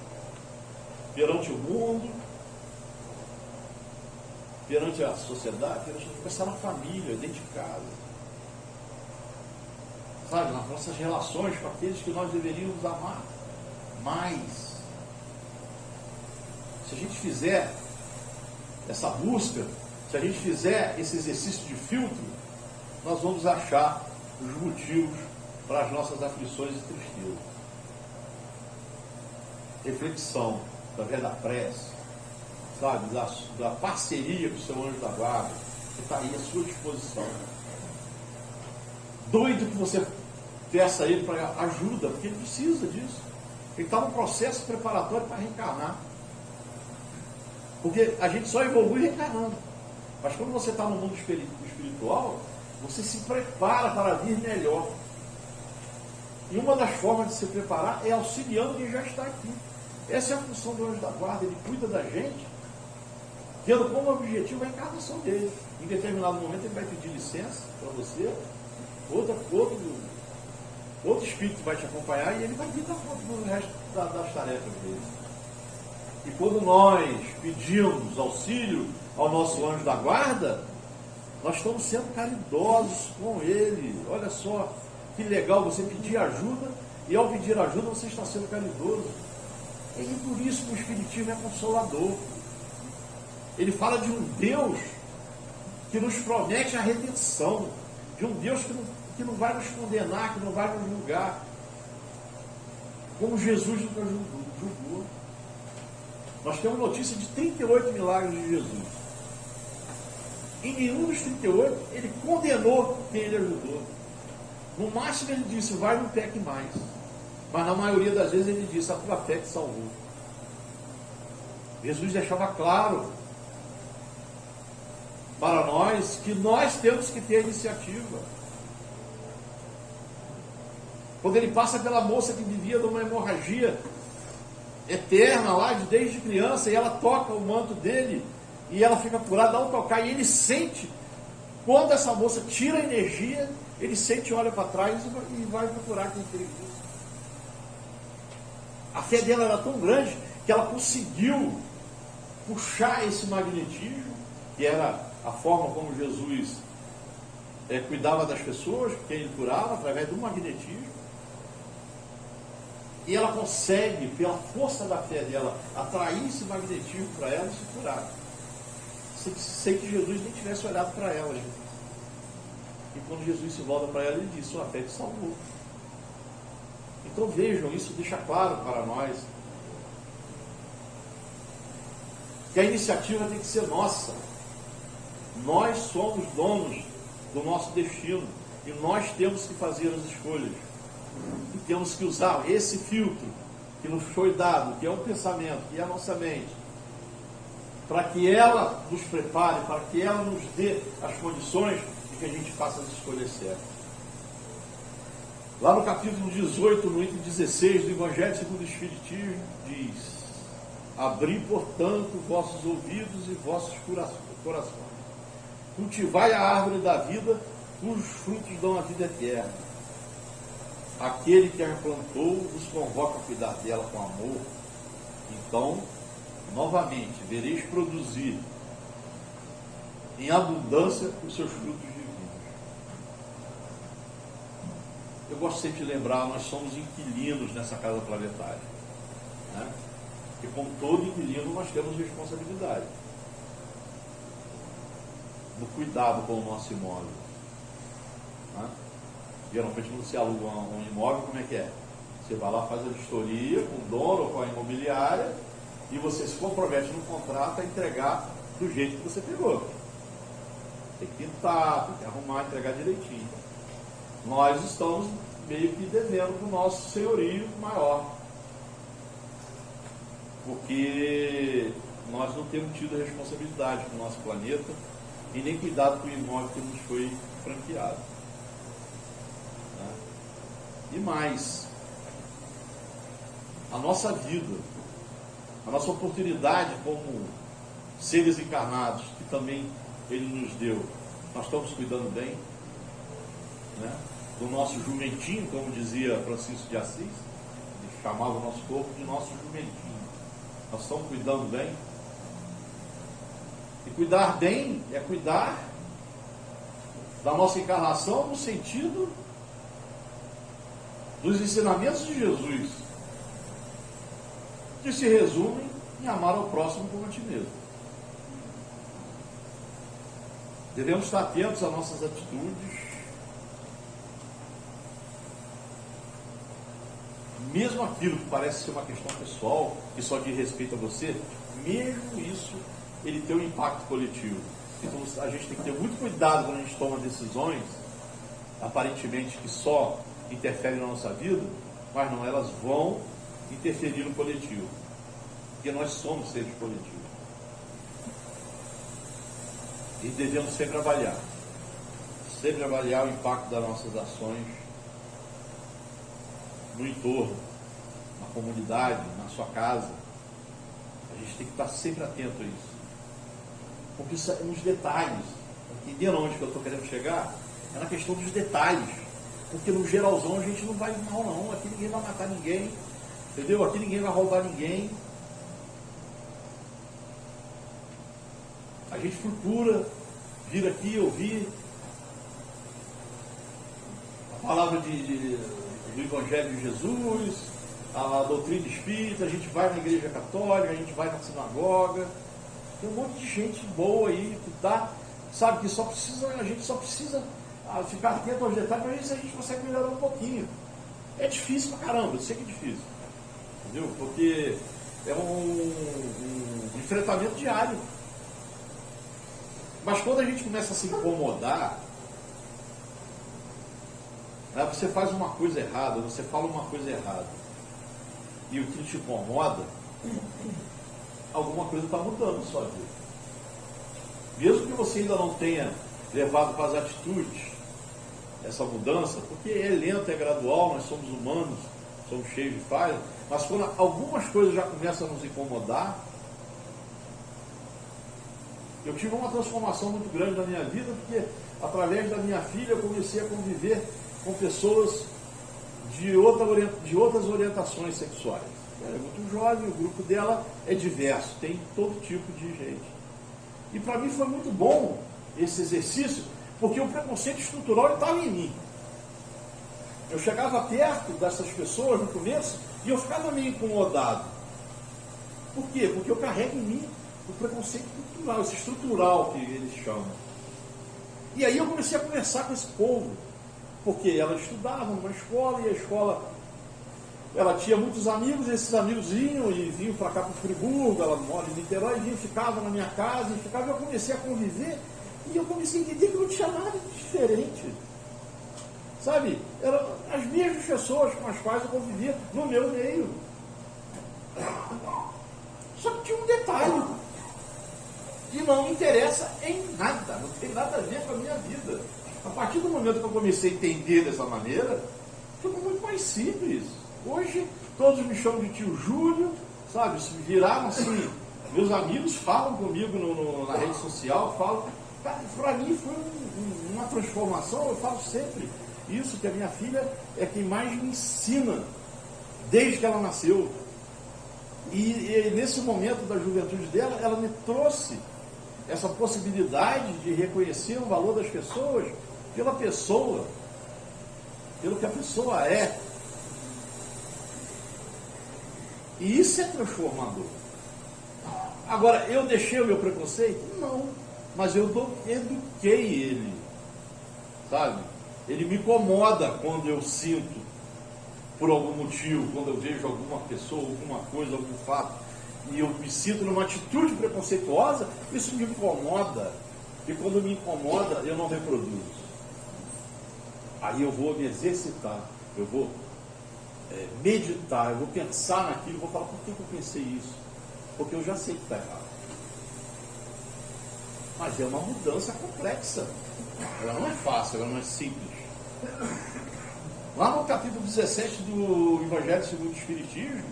S4: perante o mundo, perante a sociedade, perante começar na família, dentro de casa. Sabe, nas nossas relações com aqueles que nós deveríamos amar mais. Se a gente fizer essa busca, se a gente fizer esse exercício de filtro, nós vamos achar os motivos para as nossas aflições e tristezas. Reflexão, através da prece, sabe, da parceria com o seu anjo da guarda, que está aí à sua disposição. Doido que você peça a ele para ajuda, porque ele precisa disso. Ele está num processo preparatório para reencarnar. Porque a gente só evolui reencarnando. Mas quando você está no mundo espiritual, você se prepara para vir melhor. E uma das formas de se preparar é auxiliando quem já está aqui. Essa é a função do anjo da guarda. Ele cuida da gente, tendo como objetivo a encarnação dele. Em determinado momento ele vai pedir licença para você, outro espírito vai te acompanhar e ele vai vir dar conta do resto das tarefas dele. E quando nós pedimos auxílio ao nosso anjo da guarda, nós estamos sendo caridosos com ele. Olha só que legal você pedir ajuda, e ao pedir ajuda você está sendo caridoso. E por isso que o Espiritismo é consolador. Ele fala de um Deus que nos promete a redenção, de um Deus que não vai nos condenar, que não vai nos julgar, como Jesus nunca julgou. Nós temos notícia de 38 milagres de Jesus. Em nenhum dos 38 ele condenou quem ele ajudou. No máximo ele disse, vai, não peque mais. Mas na maioria das vezes ele disse, a tua fé te salvou. Jesus deixava claro para nós que nós temos que ter iniciativa. Quando ele passa pela moça que vivia de uma hemorragia eterna lá, desde criança, e ela toca o manto dele, e ela fica curada ao tocar, e ele sente, quando essa moça tira a energia, ele sente, olha para trás e vai procurar quem fez isso. A fé dela era tão grande que ela conseguiu puxar esse magnetismo, que era a forma como Jesus cuidava das pessoas, quem ele curava, através do magnetismo. E ela consegue, pela força da fé dela, atrair esse magnetismo para ela e se curar. Sem que Jesus nem tivesse olhado para ela. Gente. E quando Jesus se volta para ela, ele diz, sua fé te salvou. Então vejam, isso deixa claro para nós que a iniciativa tem que ser nossa. Nós somos donos do nosso destino e nós temos que fazer as escolhas. E temos que usar esse filtro que nos foi dado, que é o pensamento, que é a nossa mente, para que ela nos prepare, para que ela nos dê as condições de que a gente faça as escolhas certas. Lá no capítulo 18, no item 16 do Evangelho segundo o Espiritismo, diz: abri, portanto, vossos ouvidos e vossos corações. Cultivai a árvore da vida, cujos frutos dão a vida eterna. Aquele que a plantou nos convoca a cuidar dela com amor, Então, novamente, vereis produzir em abundância os seus frutos divinos. Eu gosto sempre de lembrar, nós somos inquilinos nessa casa planetária, né? E como todo inquilino nós temos responsabilidade no cuidado com o nosso imóvel, né? Geralmente quando você aluga um imóvel, como é que é? Você vai lá, faz a vistoria com o dono ou com a imobiliária e você se compromete no contrato a entregar do jeito que você pegou. Tem que pintar, tem que arrumar, entregar direitinho. Nós estamos meio que devendo para o nosso senhorio maior, porque nós não temos tido a responsabilidade com o nosso planeta e nem cuidado com o imóvel que nos foi franqueado. Né? E mais, a nossa vida, a nossa oportunidade como seres encarnados, que também Ele nos deu, nós estamos cuidando bem, né? Do nosso jumentinho, como dizia Francisco de Assis, ele chamava o nosso corpo de nosso jumentinho. Nós estamos cuidando bem. E cuidar bem é cuidar da nossa encarnação no sentido dos ensinamentos de Jesus, que se resumem em amar ao próximo como a ti mesmo. Devemos estar atentos às nossas atitudes, mesmo aquilo que parece ser uma questão pessoal, que só diz respeito a você, mesmo isso, ele tem um impacto coletivo. Então a gente tem que ter muito cuidado quando a gente toma decisões, aparentemente que só interferem na nossa vida, mas não, elas vão interferir no coletivo, porque nós somos seres coletivos. E devemos sempre avaliar o impacto das nossas ações no entorno, na comunidade, na sua casa. A gente tem que estar sempre atento a isso. Porque isso é nos detalhes. Entenderam onde que eu estou querendo chegar? É na questão dos detalhes. Porque no geralzão a gente não vai mal não. Aqui ninguém vai matar ninguém. Entendeu? Aqui ninguém vai roubar ninguém. A gente procura vir aqui, ouvir a palavra do Evangelho de Jesus, a doutrina espírita, a gente vai na igreja católica, a gente vai na sinagoga. Tem um monte de gente boa aí que dá, sabe, que a gente só precisa ficar atento aos detalhes para ver se a gente consegue melhorar um pouquinho. É difícil pra caramba, eu sei que é difícil. Entendeu? Porque é um enfrentamento diário. Mas quando a gente começa a se incomodar, né, você faz uma coisa errada, você fala uma coisa errada, e o que te incomoda, alguma coisa está mudando na sua vida. Mesmo que você ainda não tenha levado para as atitudes essa mudança, porque é lento, é gradual, nós somos humanos, somos cheios de falhas, mas quando algumas coisas já começam a nos incomodar, eu tive uma transformação muito grande na minha vida, porque através da minha filha eu comecei a conviver com pessoas de outras orientações sexuais. Ela é muito jovem, o grupo dela é diverso, tem todo tipo de gente. E para mim foi muito bom esse exercício, porque o preconceito estrutural estava em mim. Eu chegava perto dessas pessoas no começo e eu ficava meio incomodado. Por quê? Porque eu carrego em mim o preconceito cultural, esse estrutural que eles chamam. E aí eu comecei a conversar com esse povo, porque ela estudava numa escola e a escola, ela tinha muitos amigos, e esses amigos vinham para cá para o Friburgo, ela mora em Niterói, ficavam na minha casa, e eu comecei a conviver, e eu comecei a entender que não tinha nada de diferente. Sabe? Eram as mesmas pessoas com as quais eu convivia no meu meio. Só que tinha um detalhe, que não me interessa em nada, não tem nada a ver com a minha vida. A partir do momento que eu comecei a entender dessa maneira, ficou muito mais simples. Hoje, todos me chamam de tio Júlio, sabe? Se viraram assim, meus amigos falam comigo na rede social, falam. Para mim foi uma transformação, eu falo sempre isso, que a minha filha é quem mais me ensina, desde que ela nasceu. E nesse momento da juventude dela, ela me trouxe essa possibilidade de reconhecer o valor das pessoas pela pessoa, pelo que a pessoa é. E isso é transformador. Agora, eu deixei o meu preconceito? Não. Mas eu eduquei ele. Sabe? Ele me incomoda quando eu sinto, por algum motivo, quando eu vejo alguma pessoa, alguma coisa, algum fato, e eu me sinto numa atitude preconceituosa, isso me incomoda. E quando me incomoda, eu não reproduzo. Aí eu vou me exercitar, eu vou meditar, eu vou pensar naquilo, vou falar, por que eu pensei isso? Porque eu já sei que está errado. Mas é uma mudança complexa. Ela não é fácil, ela não é simples. Lá no capítulo 17 do Evangelho segundo o Espiritismo,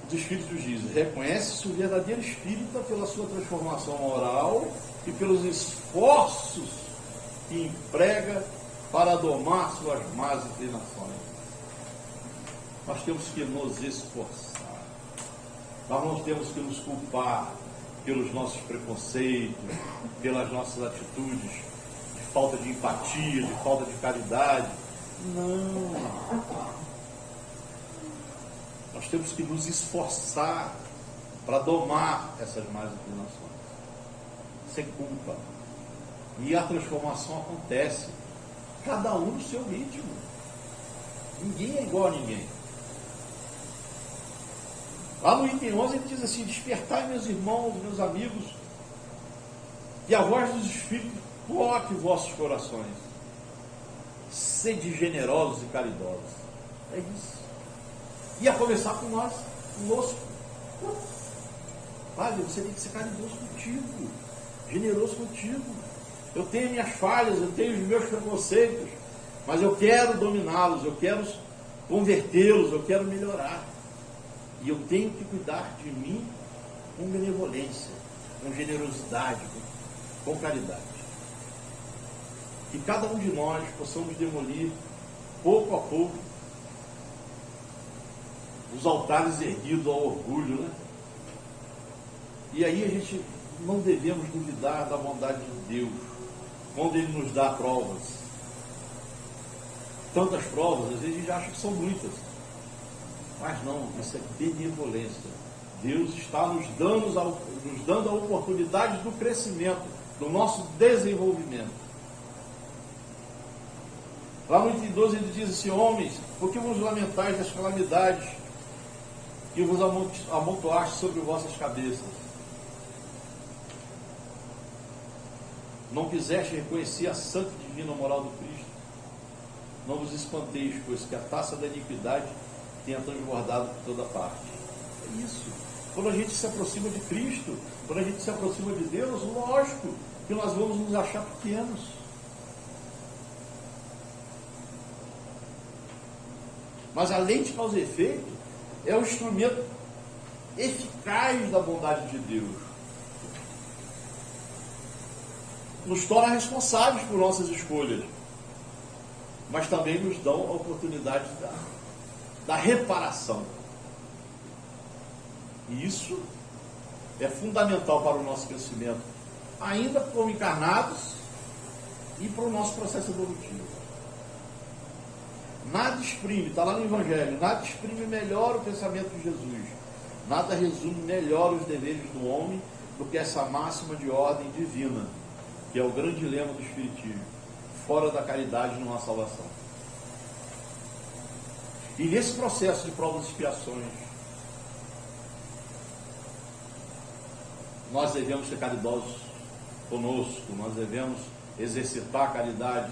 S4: os Espíritos dizem: reconhece-se o verdadeiro espírita pela sua transformação moral e pelos esforços que emprega para domar suas más inclinações. Nós temos que nos esforçar. Nós não temos que nos culpar pelos nossos preconceitos, pelas nossas atitudes de falta de empatia, de falta de caridade. Não. Nós temos que nos esforçar para domar essas más inclinações, sem culpa. E a transformação acontece, cada um no seu ritmo. Ninguém é igual a ninguém. Lá no item 11 ele diz assim: despertai, meus irmãos, meus amigos, e a voz dos Espíritos coloque vossos corações. Sede generosos e caridosos. É isso. E a começar com nós, conosco. Sabe, você tem que ser caridoso contigo, generoso contigo. Eu tenho minhas falhas, eu tenho os meus preconceitos, mas eu quero dominá-los, eu quero convertê-los, eu quero melhorar. E eu tenho que cuidar de mim com benevolência, com generosidade, com caridade. Que cada um de nós possamos demolir, pouco a pouco, os altares erguidos ao orgulho, né? E aí a gente não devemos duvidar da bondade de Deus, quando Ele nos dá provas. Tantas provas, às vezes a gente acha que são muitas. Mas não, isso é benevolência. Deus está nos dando a oportunidade do crescimento, do nosso desenvolvimento. Lá no item 12 ele diz assim: homens, por que vos lamentais das calamidades que vos amontoaste sobre vossas cabeças? Não quiseste reconhecer a santa e divina moral do Cristo? Não vos espanteis, pois que a taça da iniquidade tenha transbordado por toda parte. É isso. Quando a gente se aproxima de Cristo, quando a gente se aproxima de Deus, lógico que nós vamos nos achar pequenos. Mas a lei de causa e efeito é o instrumento eficaz da bondade de Deus. Nos torna responsáveis por nossas escolhas, mas também nos dão a oportunidade da reparação. E isso é fundamental para o nosso crescimento, ainda como encarnados e para o nosso processo evolutivo. Nada exprime, está lá no Evangelho, nada exprime melhor o pensamento de Jesus, nada resume melhor os deveres do homem do que essa máxima de ordem divina, que é o grande lema do Espiritismo: fora da caridade não há salvação. E nesse processo de provas e expiações, nós devemos ser caridosos conosco, nós devemos exercitar a caridade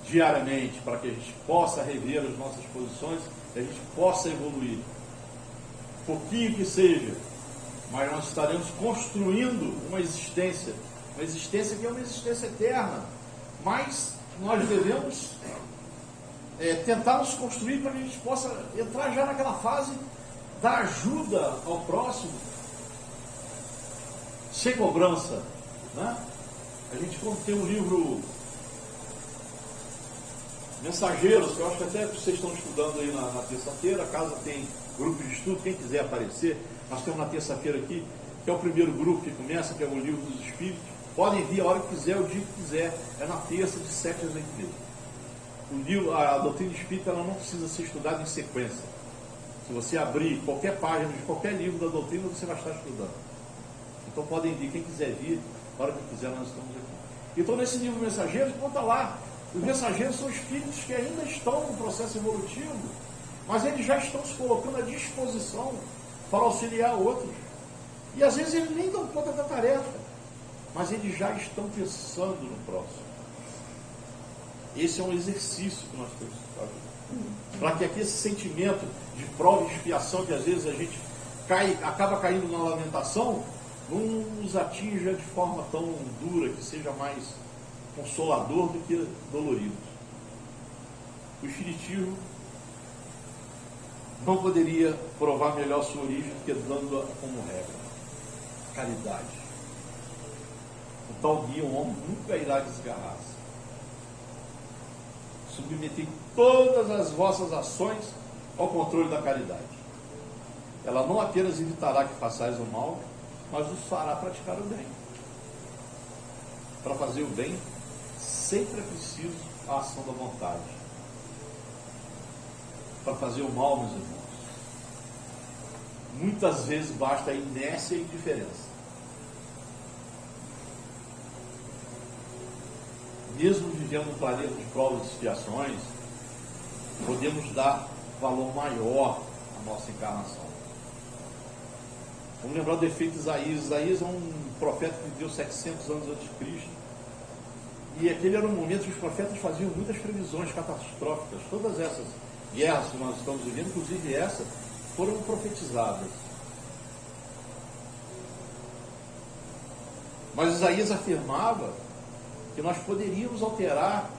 S4: diariamente, para que a gente possa rever as nossas posições e a gente possa evoluir. Pouquinho que seja, mas nós estaremos construindo uma existência que é uma existência eterna, mas nós devemos tentar nos construir para que a gente possa entrar já naquela fase da ajuda ao próximo, sem cobrança, né? A gente, quando tem um livro Mensageiros, que eu acho que até vocês estão estudando aí na terça-feira, caso tem grupo de estudo, quem quiser aparecer, nós temos na terça-feira aqui, que é o primeiro grupo que começa, que é o Livro dos Espíritos. Podem vir a hora que quiser, o dia que quiser, é na terça de 7 às 8h30. O livro, a doutrina espírita, ela não precisa ser estudada em sequência. Se você abrir qualquer página de qualquer livro da doutrina, você vai estar estudando. Então podem vir, quem quiser vir, a hora que quiser, nós estamos aqui. Então nesse livro Mensageiros, conta lá, os mensageiros são espíritos que ainda estão no processo evolutivo, mas eles já estão se colocando à disposição para auxiliar outros. E às vezes eles nem dão conta da tarefa, mas eles já estão pensando no próximo. Esse é um exercício que nós temos que fazer. Para que aqui esse sentimento de prova e expiação, que às vezes a gente acaba caindo na lamentação, não nos atinja de forma tão dura, que seja mais consolador do que dolorido. O Espiritismo não poderia provar melhor sua origem do que dando-a como regra. Caridade. O tal guia, um homem nunca irá desgarrar-se. Submetei todas as vossas ações ao controle da caridade. Ela não apenas evitará que façais o mal, mas os fará praticar o bem. Para fazer o bem, sempre é preciso a ação da vontade. Para fazer o mal, meus irmãos, muitas vezes basta a inércia e indiferença. Mesmo vivendo um planeta de provas e expiações, podemos dar valor maior à nossa encarnação. Vamos lembrar do efeito Isaías. Isaías é um profeta que viveu 700 anos antes de Cristo. E aquele era um momento que os profetas faziam muitas previsões catastróficas. Todas essas guerras que nós estamos vivendo, inclusive essa, foram profetizadas. Mas Isaías afirmava que nós poderíamos alterar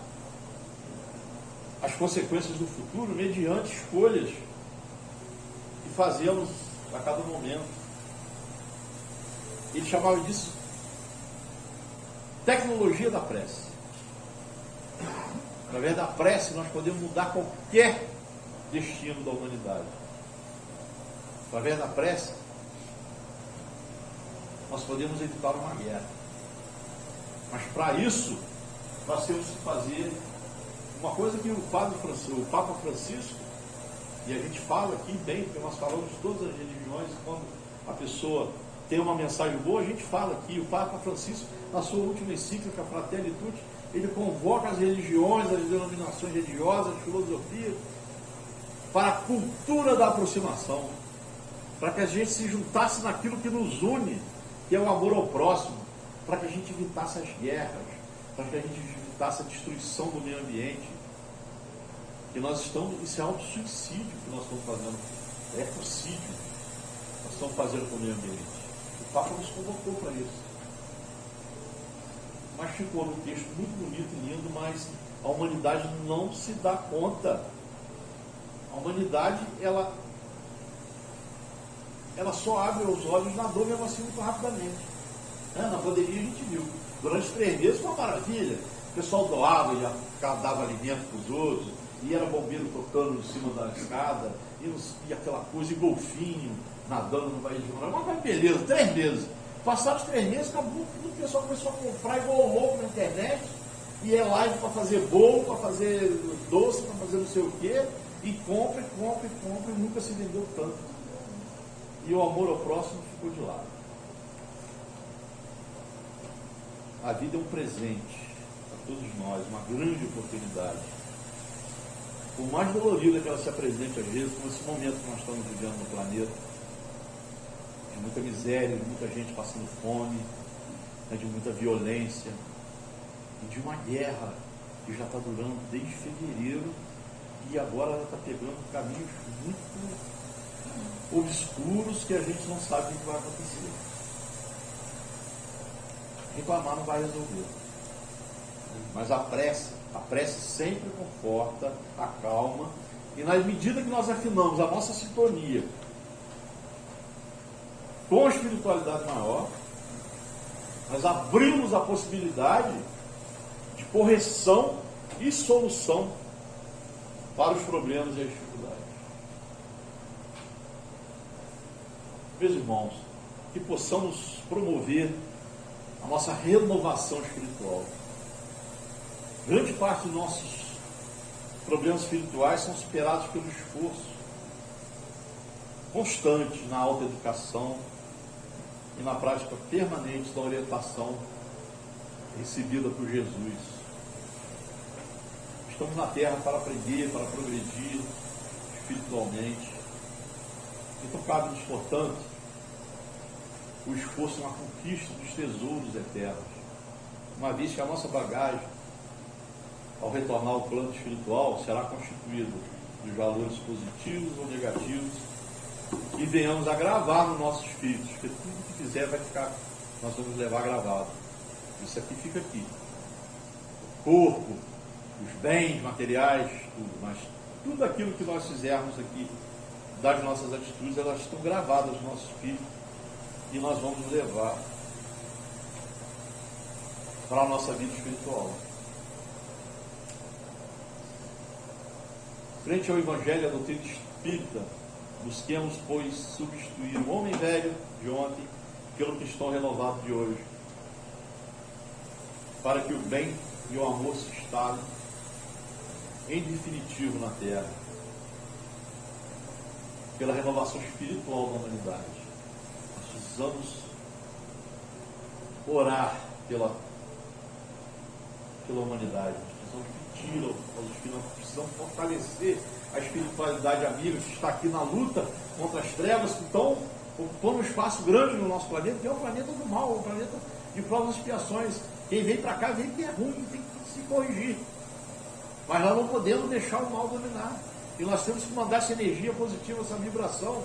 S4: as consequências do futuro mediante escolhas que fazemos a cada momento. Ele chamava disso tecnologia da prece. Através da prece nós podemos mudar qualquer destino da humanidade. Através da prece nós podemos evitar uma guerra. Mas para isso, nós temos que fazer uma coisa que o Papa Francisco, e a gente fala aqui bem, porque nós falamos de todas as religiões, e quando a pessoa tem uma mensagem boa, a gente fala aqui. O Papa Francisco, na sua última encíclica, Fratelli Tutti, ele convoca as religiões, as denominações religiosas, as filosofias, para a cultura da aproximação, para que a gente se juntasse naquilo que nos une, que é o amor ao próximo, para que a gente evitasse as guerras, para que a gente evitasse a destruição do meio ambiente. Que nós estamos, isso é auto-suicídio que nós estamos fazendo, é ecocídio que nós estamos fazendo com o meio ambiente. O Papa nos convocou para isso. Mas ficou num texto muito bonito e lindo, mas a humanidade não se dá conta. A humanidade, ela só abre os olhos na dor mesmo assim muito rapidamente. Na pandemia a gente viu. Durante 3 meses foi uma maravilha. O pessoal doava e dava alimento para os outros, e era bombeiro tocando em cima da escada, e aquela coisa, e golfinho nadando no Baía de Guanabara. Mas beleza, 3 meses. Passados 3 meses, acabou tudo, o pessoal começou a comprar igual louco na internet, e é live para fazer bolo, para fazer doce, para fazer não sei o quê, e compra, e nunca se vendeu tanto. E o amor ao próximo ficou de lado. A vida é um presente para todos nós, uma grande oportunidade. Por mais dolorida que ela se apresente às vezes, como esse momento que nós estamos vivendo no planeta, de muita miséria, de muita gente passando fome, de muita violência, e de uma guerra que já está durando desde fevereiro, e agora ela está pegando caminhos muito obscuros que a gente não sabe o que vai acontecer. Reclamar não vai resolver. Mas a prece sempre conforta, acalma, e na medida que nós afinamos a nossa sintonia com a espiritualidade maior, nós abrimos a possibilidade de correção e solução para os problemas e as dificuldades. Meus irmãos, que possamos promover a nossa renovação espiritual. Grande parte dos nossos problemas espirituais são superados pelo esforço constante na autoeducação e na prática permanente da orientação recebida por Jesus. Estamos na Terra para aprender, para progredir espiritualmente. Então cabe-nos, portanto, o esforço na conquista dos tesouros eternos, uma vez que a nossa bagagem, ao retornar ao plano espiritual, será constituída dos valores positivos ou negativos que venhamos a gravar no nosso espírito, porque tudo que fizer vai ficar, nós vamos levar gravado. Isso aqui fica aqui. O corpo, os bens materiais, tudo, mas tudo aquilo que nós fizermos aqui, das nossas atitudes, elas estão gravadas no nosso espírito e nós vamos levar para a nossa vida espiritual. Frente ao Evangelho e à doutrina espírita, busquemos, pois, substituir o homem velho de ontem pelo cristão renovado de hoje, para que o bem e o amor se instalem em definitivo na Terra, pela renovação espiritual da humanidade. Nós precisamos orar pela humanidade, nós precisamos pedir aos espíritos, nós precisamos fortalecer a espiritualidade amiga que está aqui na luta contra as trevas que estão ocupando um espaço grande no nosso planeta, que é o planeta do mal, o planeta de provas e expiações. Quem vem para cá vem que é ruim, tem que se corrigir. Mas nós não podemos deixar o mal dominar. E nós temos que mandar essa energia positiva, essa vibração,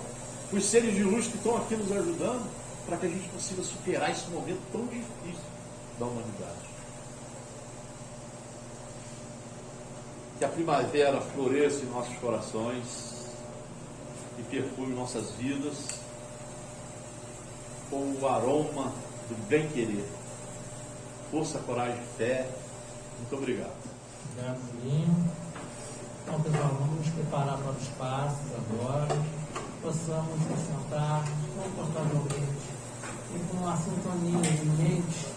S4: para os seres de luz que estão aqui nos ajudando, para que a gente consiga superar esse momento tão difícil da humanidade. Que a primavera floresça em nossos corações e perfume nossas vidas com o aroma do bem-querer. Força, coragem e fé. Muito obrigado.
S1: Obrigado, Julinho. Então, pessoal, vamos nos preparar para os passos agora. Possamos nos sentar confortavelmente e com uma sintonia de mente,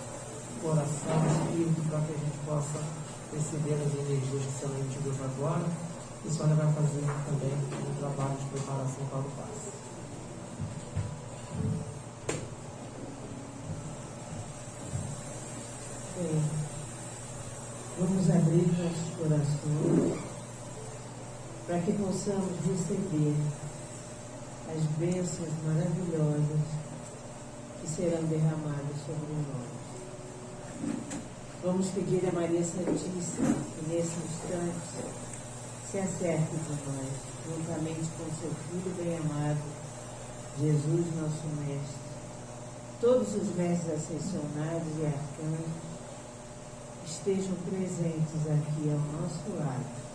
S1: coração, espírito, para que a gente possa receber as energias que serão emitidas agora. E a senhora vai fazer também um trabalho de preparação para o passo.
S3: Bem, vamos abrir nossos corações para que possamos receber as bênçãos maravilhosas que serão derramadas sobre nós. Vamos pedir a Maria Santíssima que nesse instante se acerte de nós, juntamente com seu Filho bem-amado, Jesus, nosso Mestre, todos os mestres ascensionados e arcanjos estejam presentes aqui ao nosso lado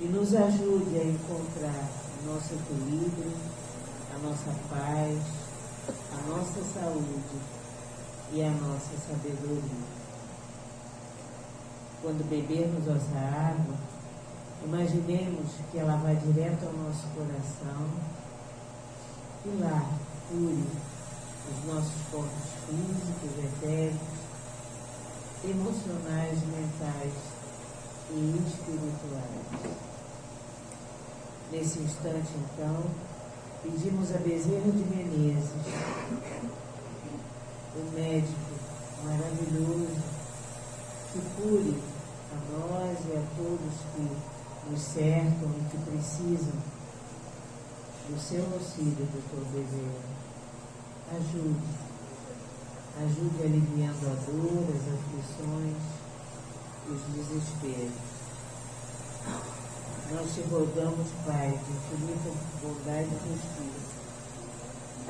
S3: e nos ajude a encontrar o nosso equilíbrio, a nossa paz, a nossa saúde e a nossa sabedoria. Quando bebermos essa água, imaginemos que ela vai direto ao nosso coração e lá cure os nossos corpos físicos, etéricos, emocionais, mentais e espirituais. Nesse instante, então, pedimos a Bezerra de Menezes, o médico maravilhoso, que cure a nós e a todos que nos cercam e que precisam do seu auxílio, doutor Bezerra. Ajude aliviando a dor, as aflições, os desesperos. Nós te rogamos, Pai, de infinita bondade e justiça,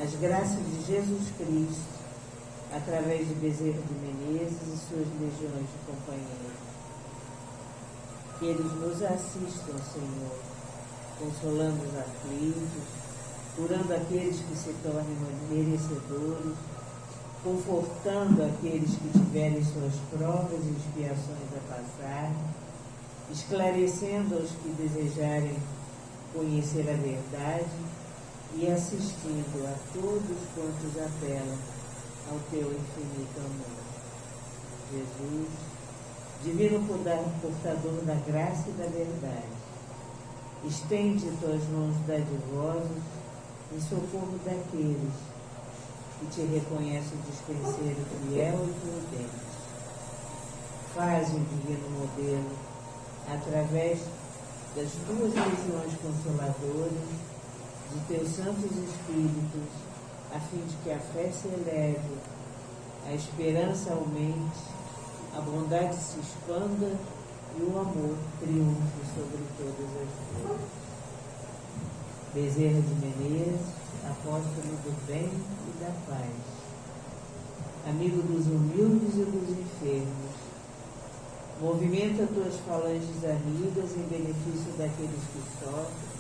S3: as graças de Jesus Cristo, através de Bezerra de Menezes e suas legiões de companheiros. Que eles nos assistam, Senhor, consolando os aflitos, curando aqueles que se tornem merecedores, confortando aqueles que tiverem suas provas e expiações a passar, esclarecendo aos que desejarem conhecer a verdade e assistindo a todos quantos apelam ao teu infinito amor. Jesus, divino portador da graça e da verdade, estende tuas mãos dadivosas em socorro daqueles que te reconhecem dispenseiro fiel e prudente. Faze um divino modelo através das tuas legiões consoladoras, de teus santos espíritos, a fim de que a fé se eleve, a esperança aumente, a bondade se expanda e o amor triunfe sobre todas as coisas. Bezerra de Menezes, apóstolo do bem e da paz, amigo dos humildes e dos enfermos, movimenta tuas falanges amigas em benefício daqueles que sofrem,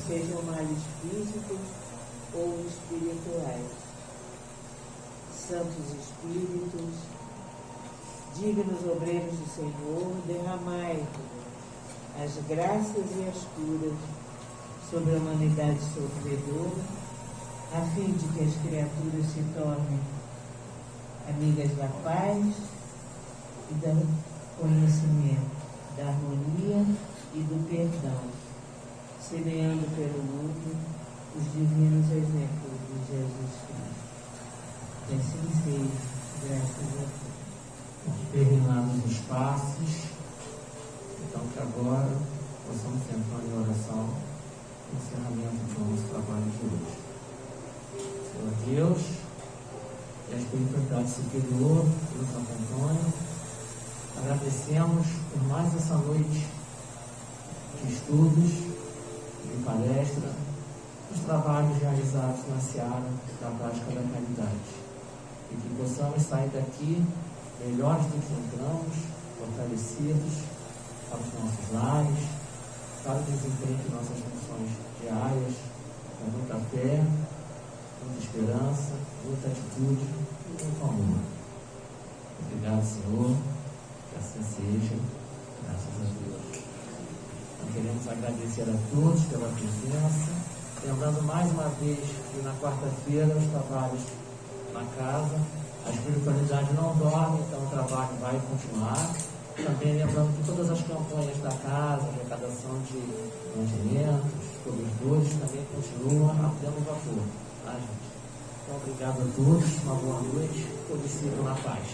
S3: sejam males físicos ou espirituais. Santos Espíritos, dignos obreiros do Senhor, derramai as graças e as curas sobre a humanidade sofredora, a fim de que as criaturas se tornem amigas da paz e do conhecimento, da harmonia e do perdão, semeando pelo mundo os divinos exemplos de Jesus Cristo. Que assim seja, graças a Deus.
S1: Terminados os passos, então que agora possamos entrar em oração no encerramento do nosso trabalho de hoje. Senhor Deus, e a espiritualidade superior que nos acompanha, agradecemos por mais essa noite de estudos, de palestra, os trabalhos realizados na seara da prática da caridade, e que possamos sair daqui melhores do que entramos, fortalecidos para os nossos lares, para o desempenho de nossas funções diárias, com muita fé, muita esperança, muita atitude e muito amor. Obrigado, Senhor, que assim seja, graças a Deus. Então, queremos agradecer a todos pela presença, lembrando mais uma vez que na quarta-feira os trabalhos na casa, a espiritualidade não dorme, então o trabalho vai continuar. Também lembrando que todas as campanhas da casa, arrecadação de mantimentos, cobertores, também continuam a pleno vapor. Tá, gente? Então, obrigado a todos, uma boa noite, todos sigam na paz.